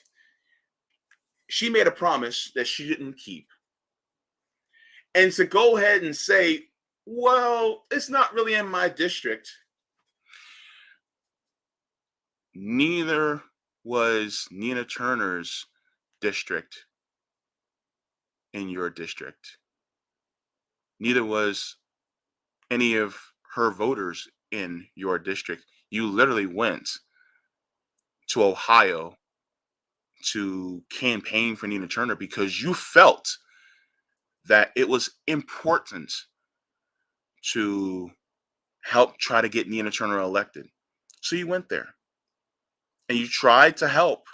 she made a promise that she didn't keep. And to go ahead and say, well, it's not really in my district. Neither was Nina Turner's district in your district. Neither was any of her voters in your district. You literally went to Ohio to campaign for Nina Turner because you felt that it was important to help try to get Nina Turner elected. So you went there and you tried to help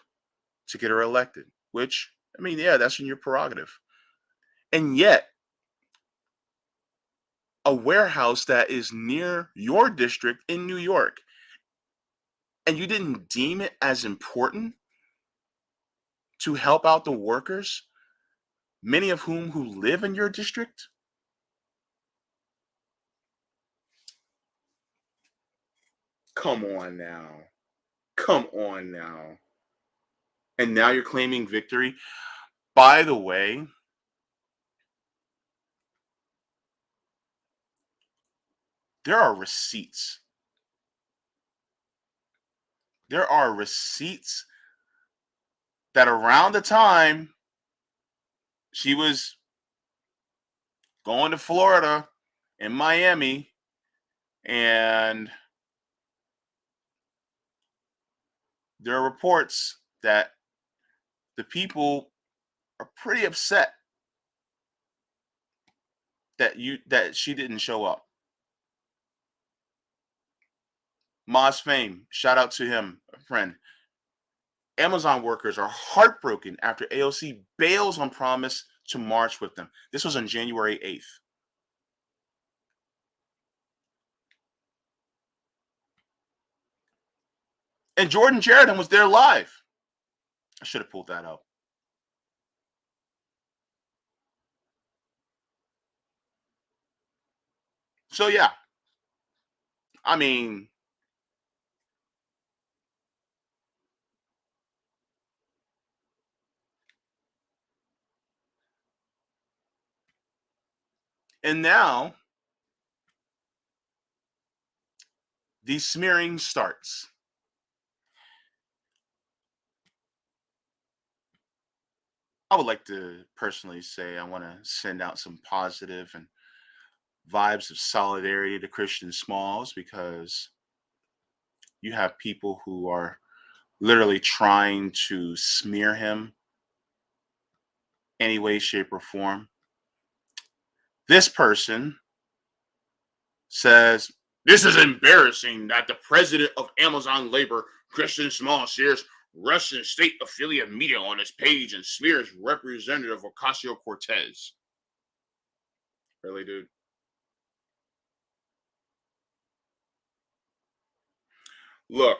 to get her elected, which, I mean, yeah, that's in your prerogative. And yet, a warehouse that is near your district in New York, and you didn't deem it as important to help out the workers, many of whom who live in your district? Come on now. Come on now. And now you're claiming victory. By the way, there are receipts. There are receipts that around the time she was going to Florida and Miami, and there are reports that the people are pretty upset that she didn't show up. Moz Fame, shout out to him, a friend. Amazon workers are heartbroken after AOC bails on promise to march with them. This was on January 8th. And Jordan Sheridan was there live. I should have pulled that up. So yeah, I mean, and now the smearing starts. I would like to personally say I want to send out some positive and vibes of solidarity to Christian Smalls, because you have people who are literally trying to smear him any way, shape, or form. This person says, "This is embarrassing that the president of Amazon Labor, Christian Small, shares Russian state affiliate media on his page and smears Representative Ocasio-Cortez." Really, dude? Look,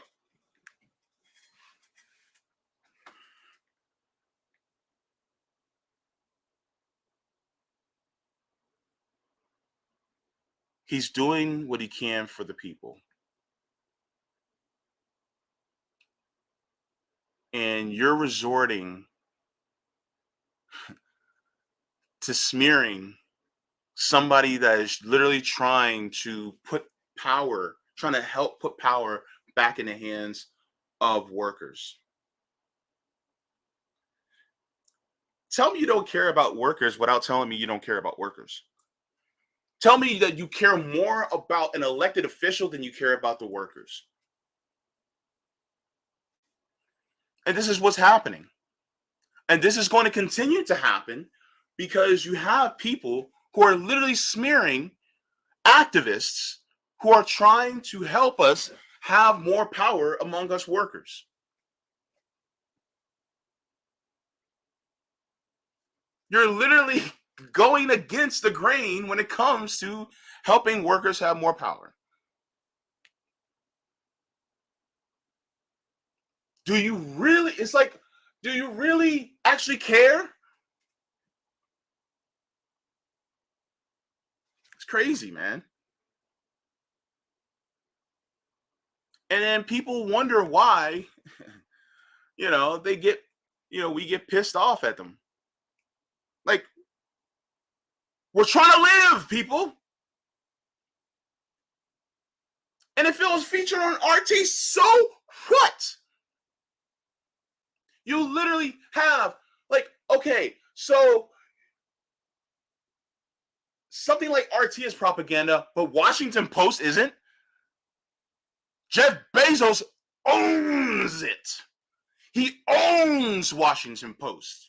he's doing what he can for the people. And you're resorting to smearing somebody that is literally trying to trying to help put power back in the hands of workers. Tell me you don't care about workers without telling me you don't care about workers. Tell me that you care more about an elected official than you care about the workers. And this is what's happening. And this is going to continue to happen because you have people who are literally smearing activists who are trying to help us have more power among us workers. You're literally going against the grain when it comes to helping workers have more power. Do you really? It's like, do you really actually care? It's crazy, man. And then people wonder why, they get, we get pissed off at them. Like, we're trying to live, people. And if it was featured on RT, so what? You literally have, like, okay, so something like RT is propaganda, but Washington Post isn't. Jeff Bezos owns it. He owns Washington Post.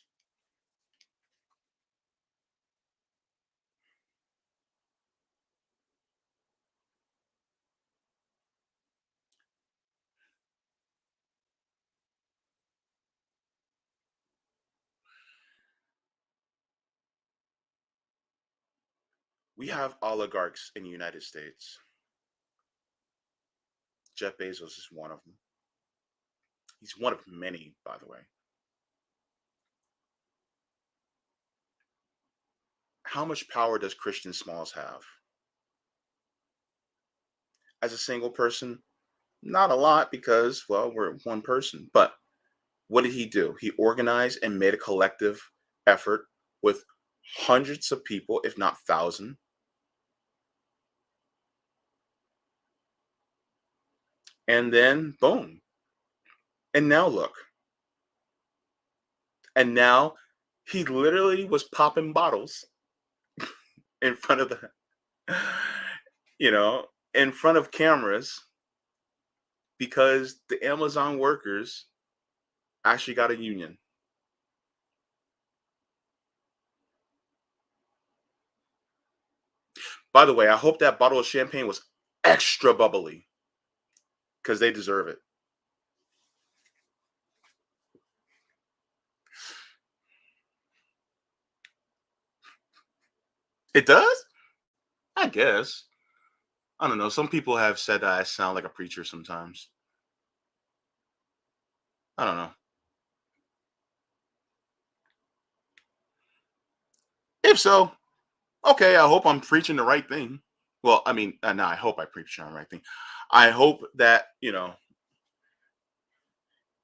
We have oligarchs in the United States. Jeff Bezos is one of them. He's one of many, by the way. How much power does Christian Smalls have? As a single person, not a lot, because, well, we're one person. But what did he do? He organized and made a collective effort with hundreds of people, if not thousands. And then, boom. And now look. And now he literally was popping bottles in front of in front of cameras, because the Amazon workers actually got a union. By the way, I hope that bottle of champagne was extra bubbly, because they deserve it. It does? I guess. I don't know. Some people have said that I sound like a preacher sometimes. I don't know. If so, okay, I hope I'm preaching the right thing. Well, I mean, no, I hope I preach the right thing. I hope that,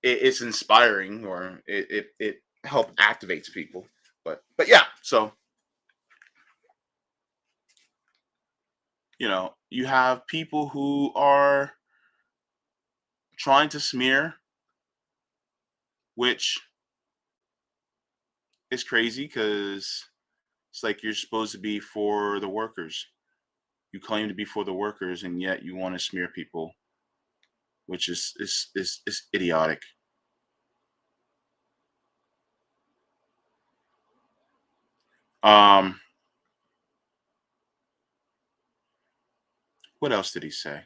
it's inspiring, or it help activates people. But yeah, so you have people who are trying to smear, which is crazy because it's like you're supposed to be for the workers. You claim to be for the workers, and yet you want to smear people, which is idiotic. Um, what else did he say?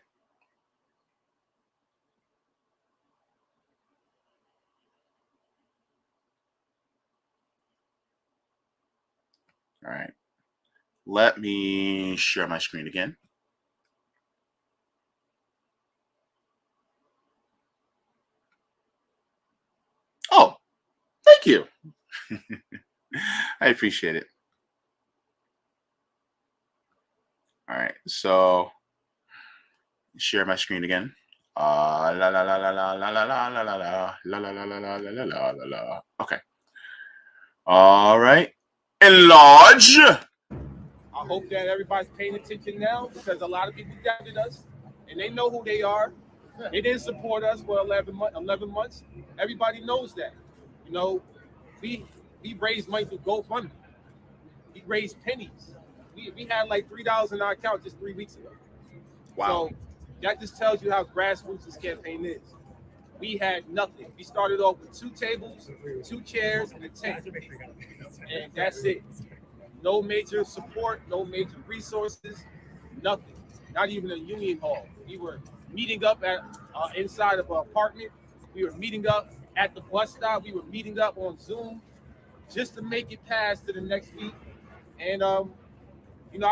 All right. Let me share my screen again. Oh, thank you. I appreciate it. All right. So share my screen again. La la la la la la la la la la la la la la la la la la la la. Okay. All right. Enlarge. I hope that everybody's paying attention now because a lot of people doubted us and they know who they are. They didn't support us for 11 months. Everybody knows that. You know, we raised money through GoFundMe. We raised pennies. We had like $3 in our account just 3 weeks ago. Wow. So that just tells you how grassroots this campaign is. We had nothing. We started off with 2 tables, 2 chairs, and a tent. And that's it. No major support, no major resources, nothing. Not even a union hall. We were meeting up at inside of an apartment. We were meeting up at the bus stop. We were meeting up on Zoom just to make it past to the next week. And I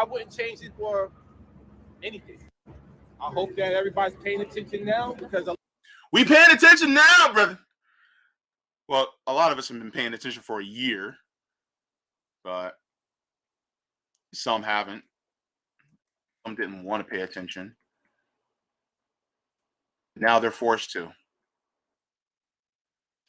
wouldn't change it for anything. I hope that everybody's paying attention now because we paying attention now, brother. Well, a lot of us have been paying attention for a year, but some haven't. Some didn't want to pay attention. Now they're forced to.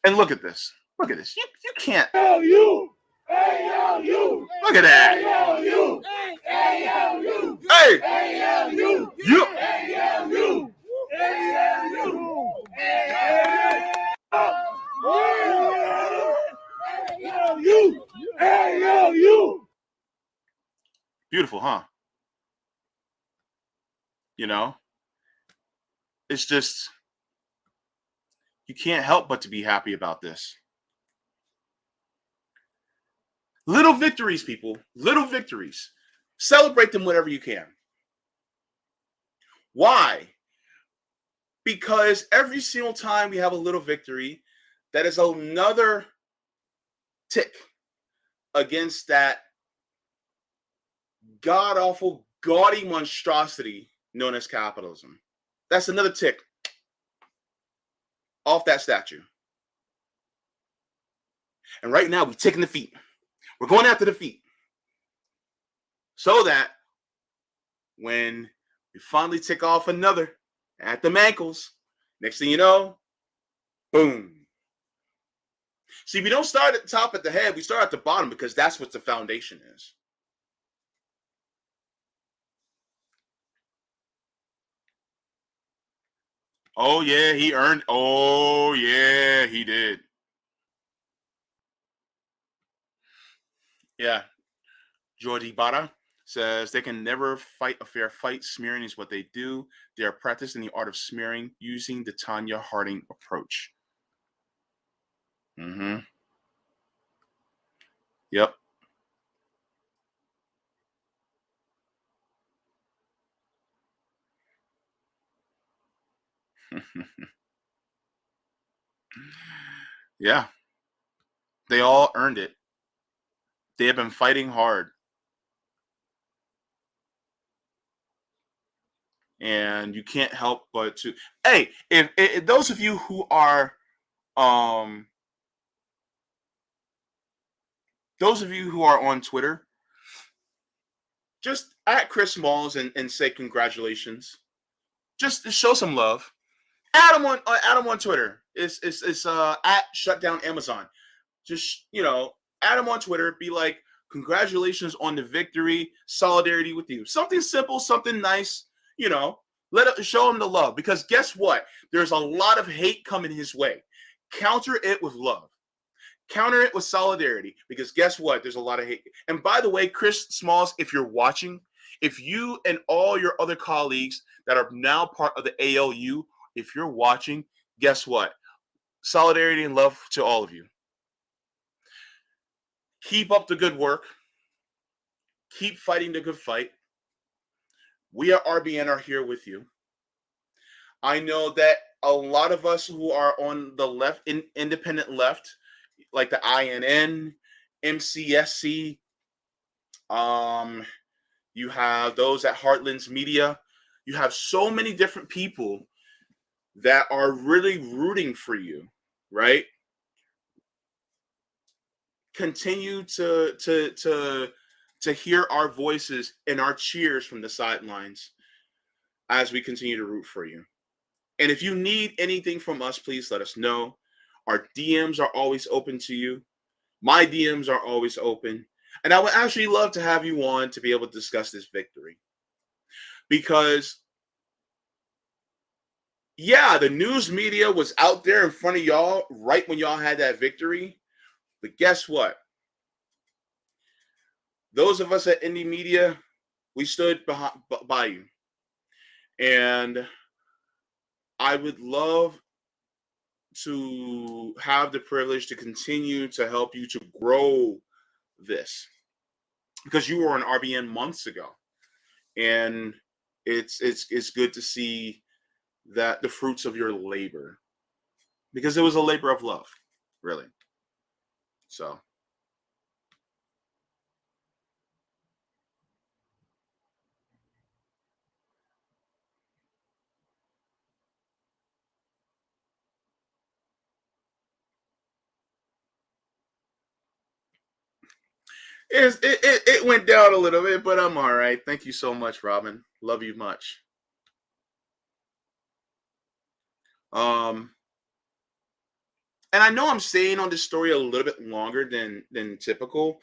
And look at this. Look at this. You can't. ALU! ALU! Look at that. ALU! ALU! Hey. ALU! You. ALU! ALU! ALU! Beautiful, huh? It's just, you can't help but to be happy about this. Little victories, people. Little victories. Celebrate them whenever you can. Why? Because every single time we have a little victory, that is another tick against that god-awful, gaudy monstrosity known as capitalism. That's another tick off that statue. And right now, we're taking the feet. We're going after the feet. So that when we finally tick off another at the ankles, next thing you know, boom. See, we don't start at the top at the head. We start at the bottom because that's what the foundation is. Oh, yeah, he earned. Oh, yeah, he did. Yeah. George Ibarra says they can never fight a fair fight. Smearing is what they do. They are practiced in the art of smearing using the Tanya Harding approach. Mm-hmm. Yep. Yeah. They all earned it. They have been fighting hard. And you can't help but to, hey, if those of you who are Um, those of you who are on Twitter, just at Chris Smalls and say congratulations. Just show some love. Add him on Twitter. It's at Shutdown Amazon. Just add him on Twitter. Be like, congratulations on the victory. Solidarity with you. Something simple, something nice. Show him the love, because guess what? There's a lot of hate coming his way. Counter it with love. Counter it with solidarity, because guess what? There's a lot of hate. And by the way, Chris Smalls, if you're watching, if you and all your other colleagues that are now part of the ALU, if you're watching, guess what? Solidarity and love to all of you. Keep up the good work. Keep fighting the good fight. We at RBN are here with you. I know that a lot of us who are on the left, independent left, like the INN, MCSC, you have those at Heartlands Media. You have so many different people that are really rooting for you, right? Continue to hear our voices and our cheers from the sidelines as we continue to root for you. And if you need anything from us, please let us know. Our DMs are always open to you. My DMs are always open. And I would actually love to have you on to be able to discuss this victory. Because, yeah, the news media was out there in front of y'all right when y'all had that victory. But guess what? Those of us at Indie Media, we stood by you. And I would love to have the privilege to continue to help you to grow this, because you were on RBN months ago, and it's good to see that the fruits of your labor, because it was a labor of love, really. So it went down a little bit, but I'm all right. Thank you so much, Robin. Love you much. And I know I'm staying on this story a little bit longer than typical.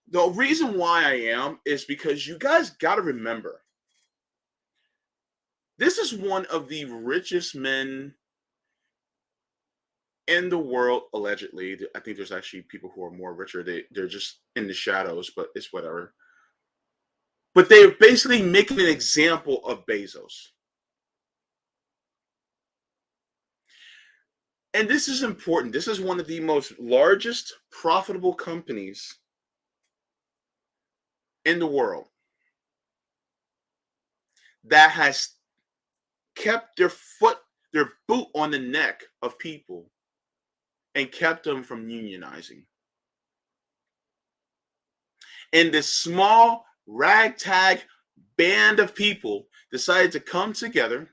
The reason why I am is because you guys got to remember, this is one of the richest men in the world, allegedly. I think there's actually people who are more richer. They're just in the shadows, but it's whatever. But they're basically making an example of Bezos. And this is important. This is one of the most largest profitable companies in the world that has kept their boot on the neck of people and kept them from unionizing. And this small ragtag band of people decided to come together,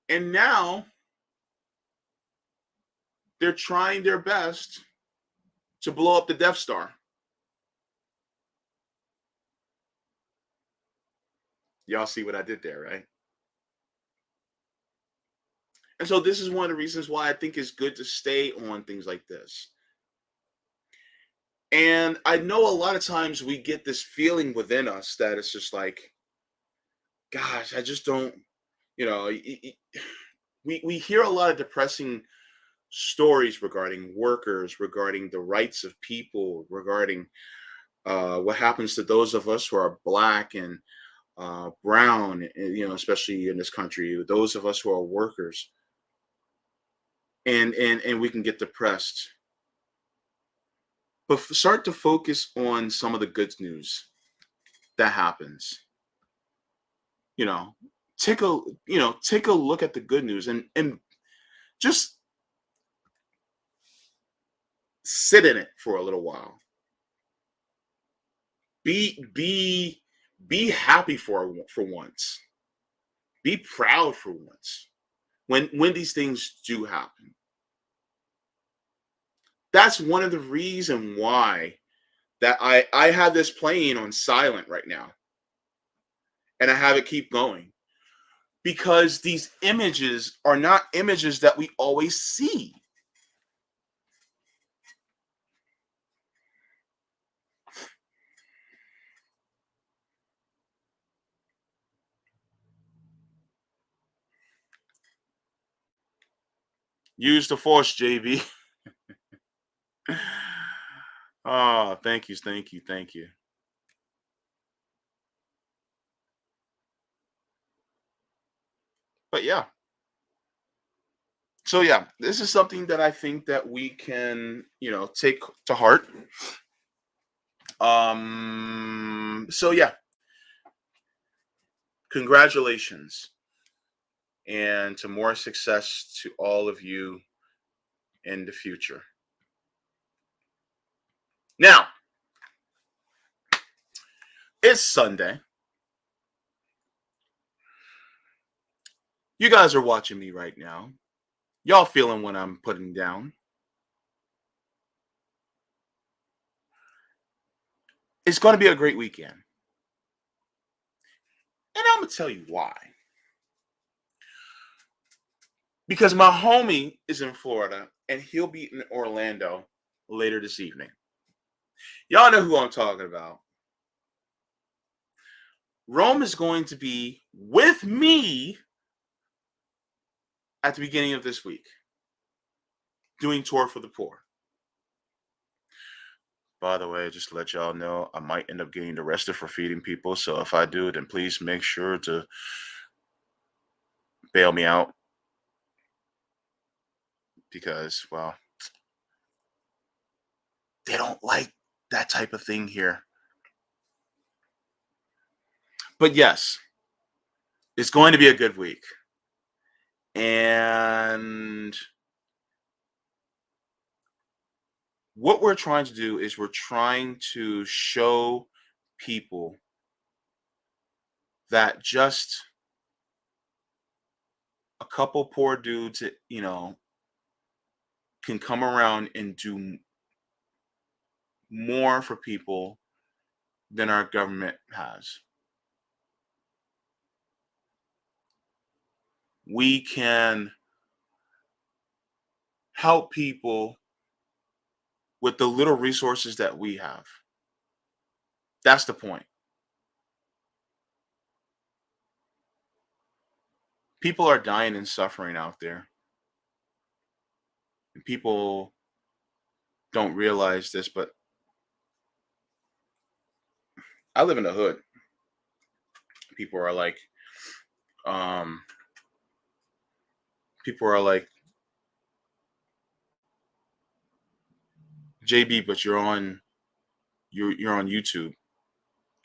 and now they're trying their best to blow up the Death Star. Y'all see what I did there, right? And so this is one of the reasons why I think it's good to stay on things like this. And I know a lot of times we get this feeling within us that it's just like, gosh, I just don't, we hear a lot of depressing stories regarding workers, regarding the rights of people, regarding what happens to those of us who are Black and brown, especially in this country, those of us who are workers. And we can get depressed. But start to focus on some of the good news that happens. Take a look at the good news and just sit in it for a little while. Be happy for once. Be proud for once. when these things do happen. That's one of the reason why that I have this playing on silent right now, and I have it keep going, because these images are not images that we always see. Use the force, JB. Oh, thank you, thank you, thank you. But yeah. So yeah, this is something that I think that we can, take to heart. So yeah, congratulations and to more success to all of you in the future. Now, it's Sunday. You guys are watching me right now. Y'all feeling what I'm putting down. It's going to be a great weekend. And I'm going to tell you why. Because my homie is in Florida and he'll be in Orlando later this evening. Y'all know who I'm talking about. Rome is going to be with me at the beginning of this week, doing Tour for the Poor. By the way, just to let y'all know, I might end up getting arrested for feeding people. So if I do, then please make sure to bail me out. Because, well, they don't like that type of thing here. But yes, it's going to be a good week. And what we're trying to do is we're trying to show people that just a couple poor dudes, can come around and do more for people than our government has. We can help people with the little resources that we have. That's the point. People are dying and suffering out there. And people don't realize this, but I live in the hood. People are like, JB, but you're on YouTube.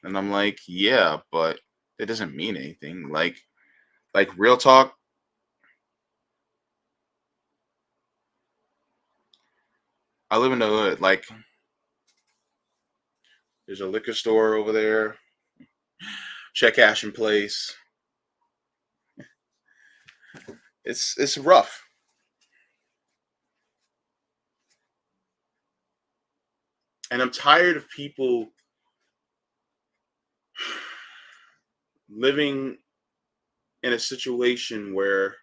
And I'm like, yeah, but it doesn't mean anything. Like real talk. I live in the hood. Like, there's a liquor store over there. Check cashing place. It's rough. And I'm tired of people living in a situation where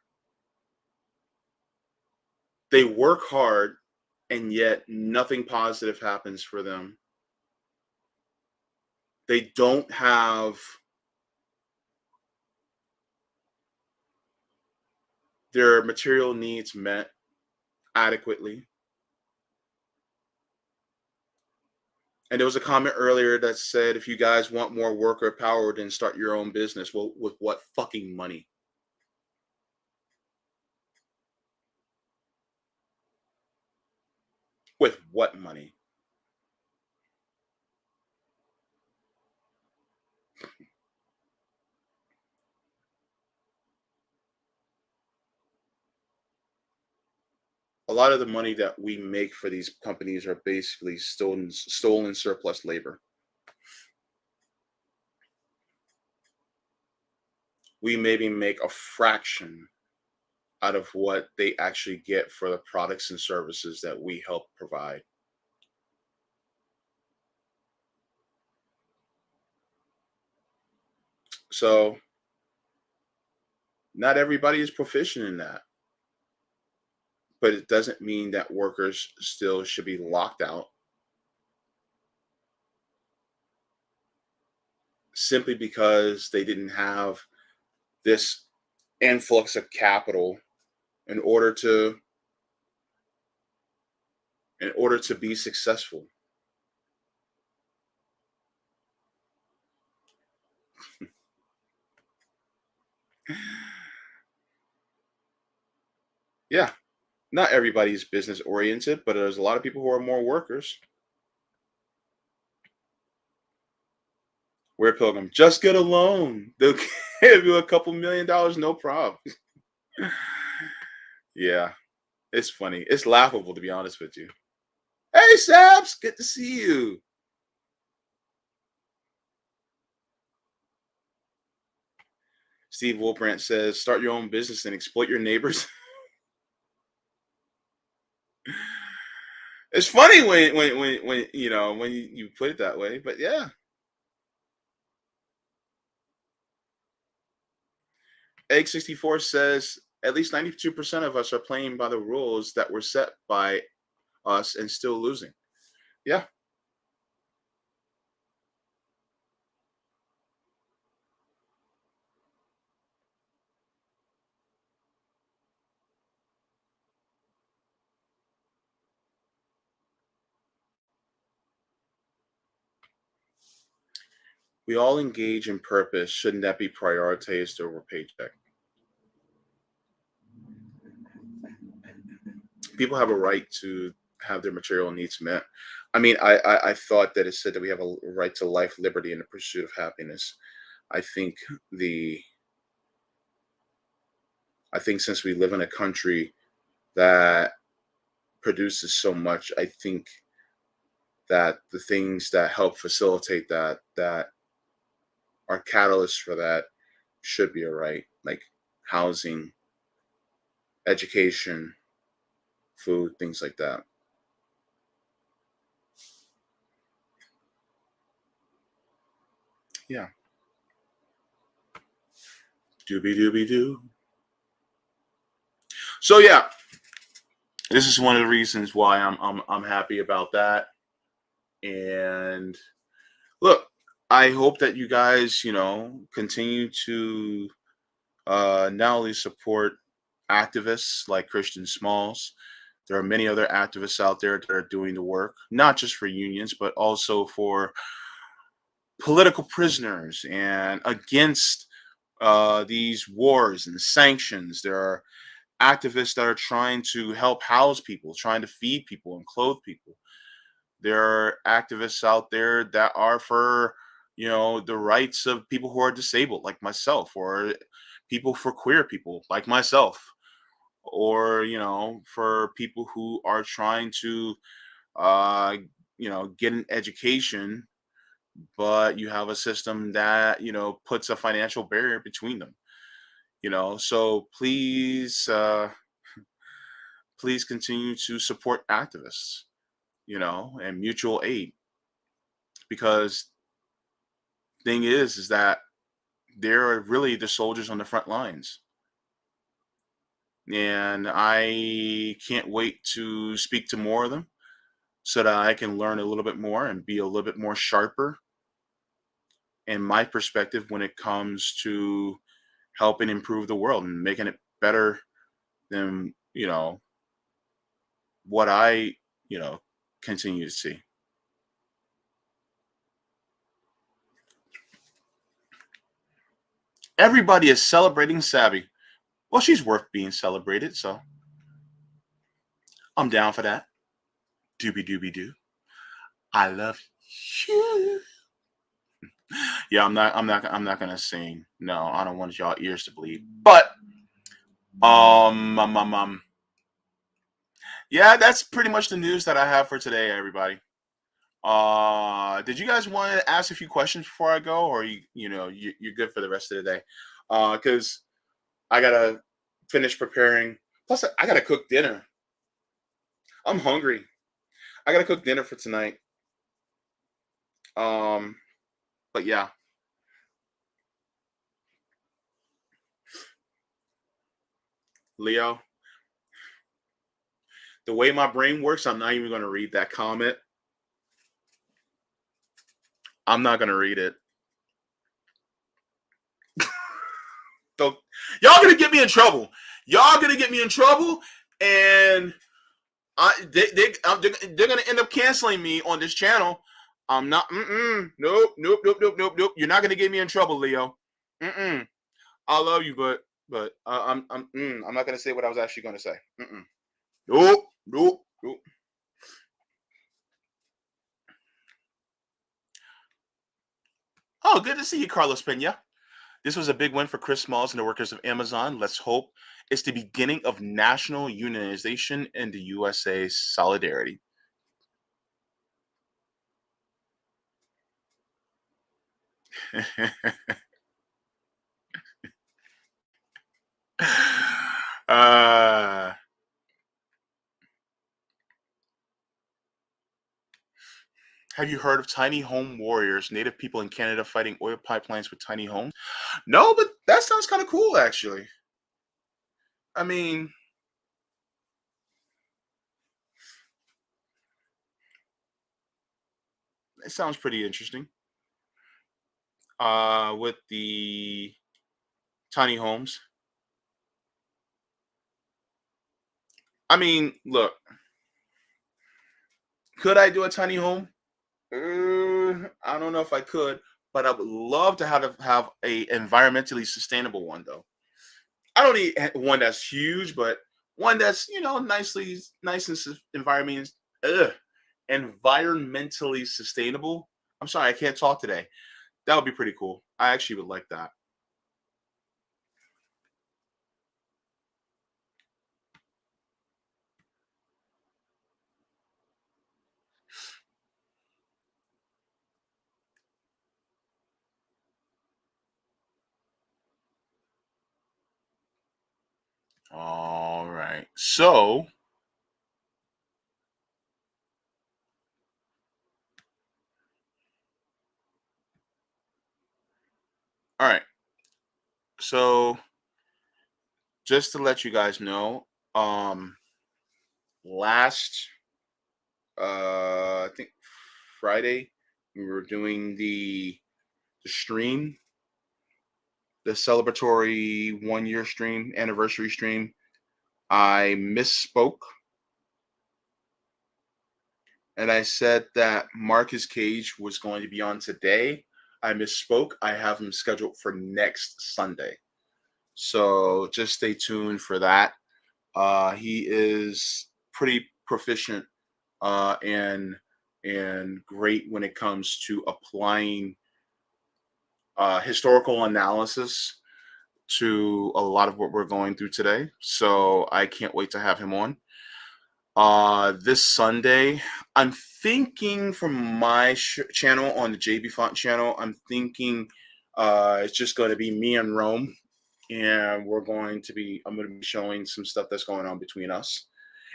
they work hard and yet nothing positive happens for them. They don't have their material needs met adequately. And there was a comment earlier that said, if you guys want more worker power, then start your own business. Well, with what fucking money? With what money? A lot of the money that we make for these companies are basically stolen surplus labor. We maybe make a fraction out of what they actually get for the products and services that we help provide. So not everybody is proficient in that, but it doesn't mean that workers still should be locked out simply because they didn't have this influx of capital in order to be successful. Yeah, not everybody's business oriented, but there's a lot of people who are more workers. Where Pilgrim, just get a loan. They'll give you a couple $1,000,000, no problem. Yeah, it's funny. It's laughable to be honest with you. Hey Saps, good to see you. Steve Wolbrandt says, start your own business and exploit your neighbors. It's funny when when you put it that way, but yeah. Egg 64 says at least 92% of us are playing by the rules that were set by us and still losing. Yeah. We all engage in purpose. Shouldn't that be prioritized over paycheck? People have a right to have their material needs met. I mean, I thought that it said that we have a right to life, liberty, and the pursuit of happiness. I think the I think since we live in a country that produces so much, I think that the things that help facilitate that are catalysts for that should be a right, like housing, education, food, things like that. Yeah. Doobie doobie doo. So yeah, this is one of the reasons why I'm happy about that. And look, I hope that you guys, continue to not only support activists like Christian Smalls. There are many other activists out there that are doing the work, not just for unions, but also for political prisoners and against these wars and sanctions. There are activists that are trying to help house people, trying to feed people and clothe people. There are activists out there that are for, the rights of people who are disabled, like myself, or people for queer people, like myself, or, for people who are trying to, uh, get an education, but you have a system that, puts a financial barrier between them. So please continue to support activists, and mutual aid, because thing is that they're really the soldiers on the front lines, and I can't wait to speak to more of them so that I can learn a little bit more and be a little bit more sharper in my perspective when it comes to helping improve the world and making it better than what I continue to see. Everybody is celebrating Savvy. Well, she's worth being celebrated, so I'm down for that. Doobie doobie doo. I love you. Yeah, I'm not gonna sing. No, I don't want y'all ears to bleed. But yeah, that's pretty much the news that I have for today, everybody. Did you guys want to ask a few questions before I go, or you're good for the rest of the day? Because I gotta finish preparing. Plus, I gotta cook dinner. I'm hungry. I gotta cook dinner for tonight. But yeah. Leo, the way my brain works, I'm not even gonna read that comment. I'm not gonna read it. So y'all gonna get me in trouble. Y'all gonna get me in trouble, and they're gonna end up canceling me on this channel. I'm not. Nope. You're not gonna get me in trouble, Leo. I love you, but I'm not gonna say what I was actually gonna say. Nope. Oh, good to see you, Carlos Pena. This was a big win for Chris Smalls and the workers of Amazon. Let's hope it's the beginning of national unionization and the USA solidarity. Have you heard of tiny home warriors, native people in Canada fighting oil pipelines with tiny homes? No, but that sounds kind of cool, actually. I mean, it sounds pretty interesting. With the tiny homes. I mean, look, could I do a tiny home? I don't know if I could, but I would love to have a environmentally sustainable one, though. I don't need one that's huge, but one that's nice and environmentally sustainable. I'm sorry, I can't talk today. That would be pretty cool. I actually would like that. All right. So, all right. So, just to let you guys know, last I think Friday we were doing the stream, the celebratory 1 year stream, anniversary stream. I misspoke and I said that Marcus Cage was going to be on today. I misspoke. I have him scheduled for next Sunday. So just stay tuned for that. He is pretty proficient and great when it comes to applying historical analysis to a lot of what we're going through today. So I can't wait to have him on. This Sunday, I'm thinking from my channel on the JB Font channel, I'm thinking it's just going to be me and Rome. And I'm going to be showing some stuff that's going on between us.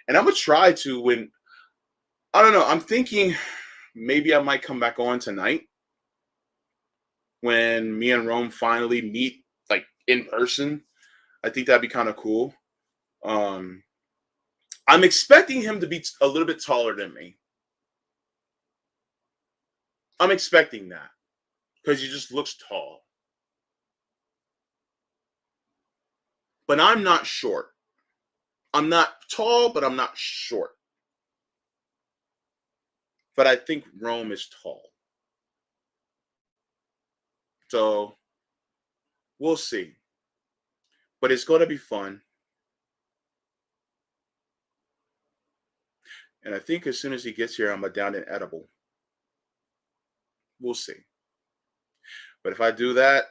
And I'm going to try to I don't know, I'm thinking maybe I might come back on tonight when me and Rome finally meet like in person. I think that'd be kind of cool. I'm expecting him to be a little bit taller than me. I'm expecting that because he just looks tall. But I'm not short. I'm not tall, but I'm not short. But I think Rome is tall. So we'll see. But it's going to be fun. And I think as soon as he gets here, I'm down and edible. We'll see. But if I do that,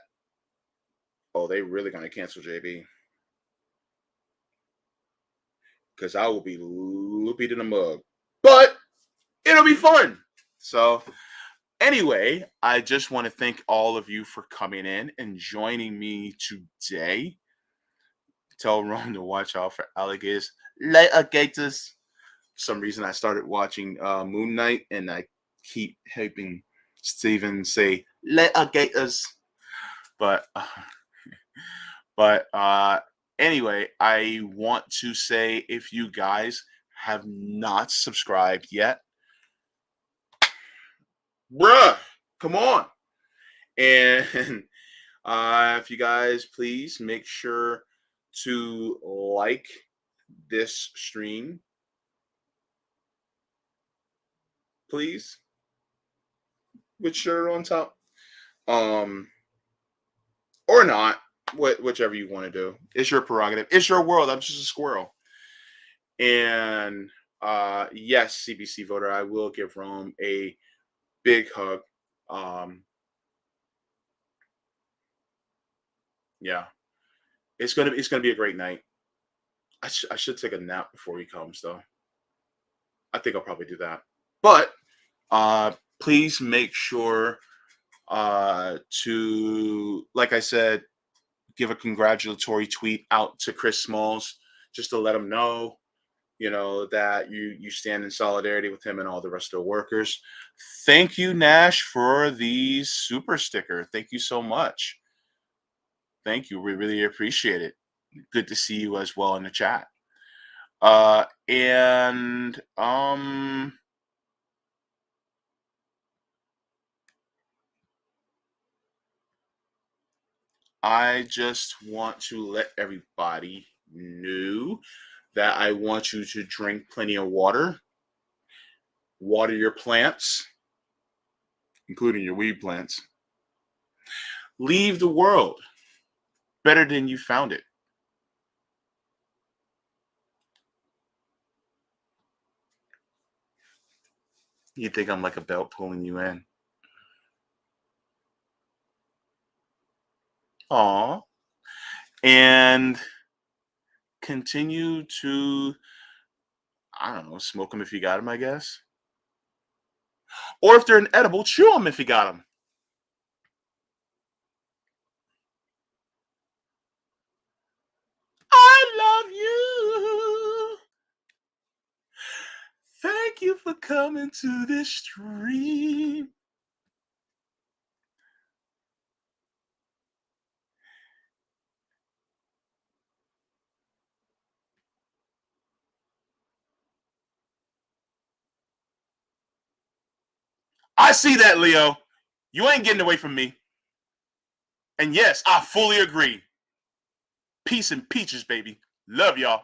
oh, they really going to cancel JB. Because I will be loopy to the mug. But it'll be fun. So anyway, I just want to thank all of you for coming in and joining me today Tell Rome to watch out for alligators. Alligators. For some reason, I started watching Moon Knight, and I keep helping Steven say alligators. But anyway, I want to say, if you guys have not subscribed yet, bruh, come on. And if you guys please make sure to like this stream, please, with shirt on top, or not, whichever you want to do. It's your prerogative. It's your world. I'm just a squirrel. And yes, CBC voter, I will give Rome a big hug. Yeah, it's gonna be a great night. I should take a nap before he comes, though. I think I'll probably do that. But please make sure to, like I said, give a congratulatory tweet out to Chris Smalls, just to let him know, that you stand in solidarity with him and all the rest of the workers. Thank you, Nash, for the super sticker. Thank you so much. Thank you. We really appreciate it. Good to see you as well in the chat. And I just want to let everybody know that I want you to drink plenty of water, water your plants, including your weed plants. Leave the world better than you found it. You think I'm like a belt pulling you in? Aw. And continue to, I don't know, smoke them if you got them, I guess. Or if they're inedible, chew them if you got them. I love you. Thank you for coming to this stream. I see that, Leo. You ain't getting away from me. And yes, I fully agree. Peace and peaches, baby. Love y'all.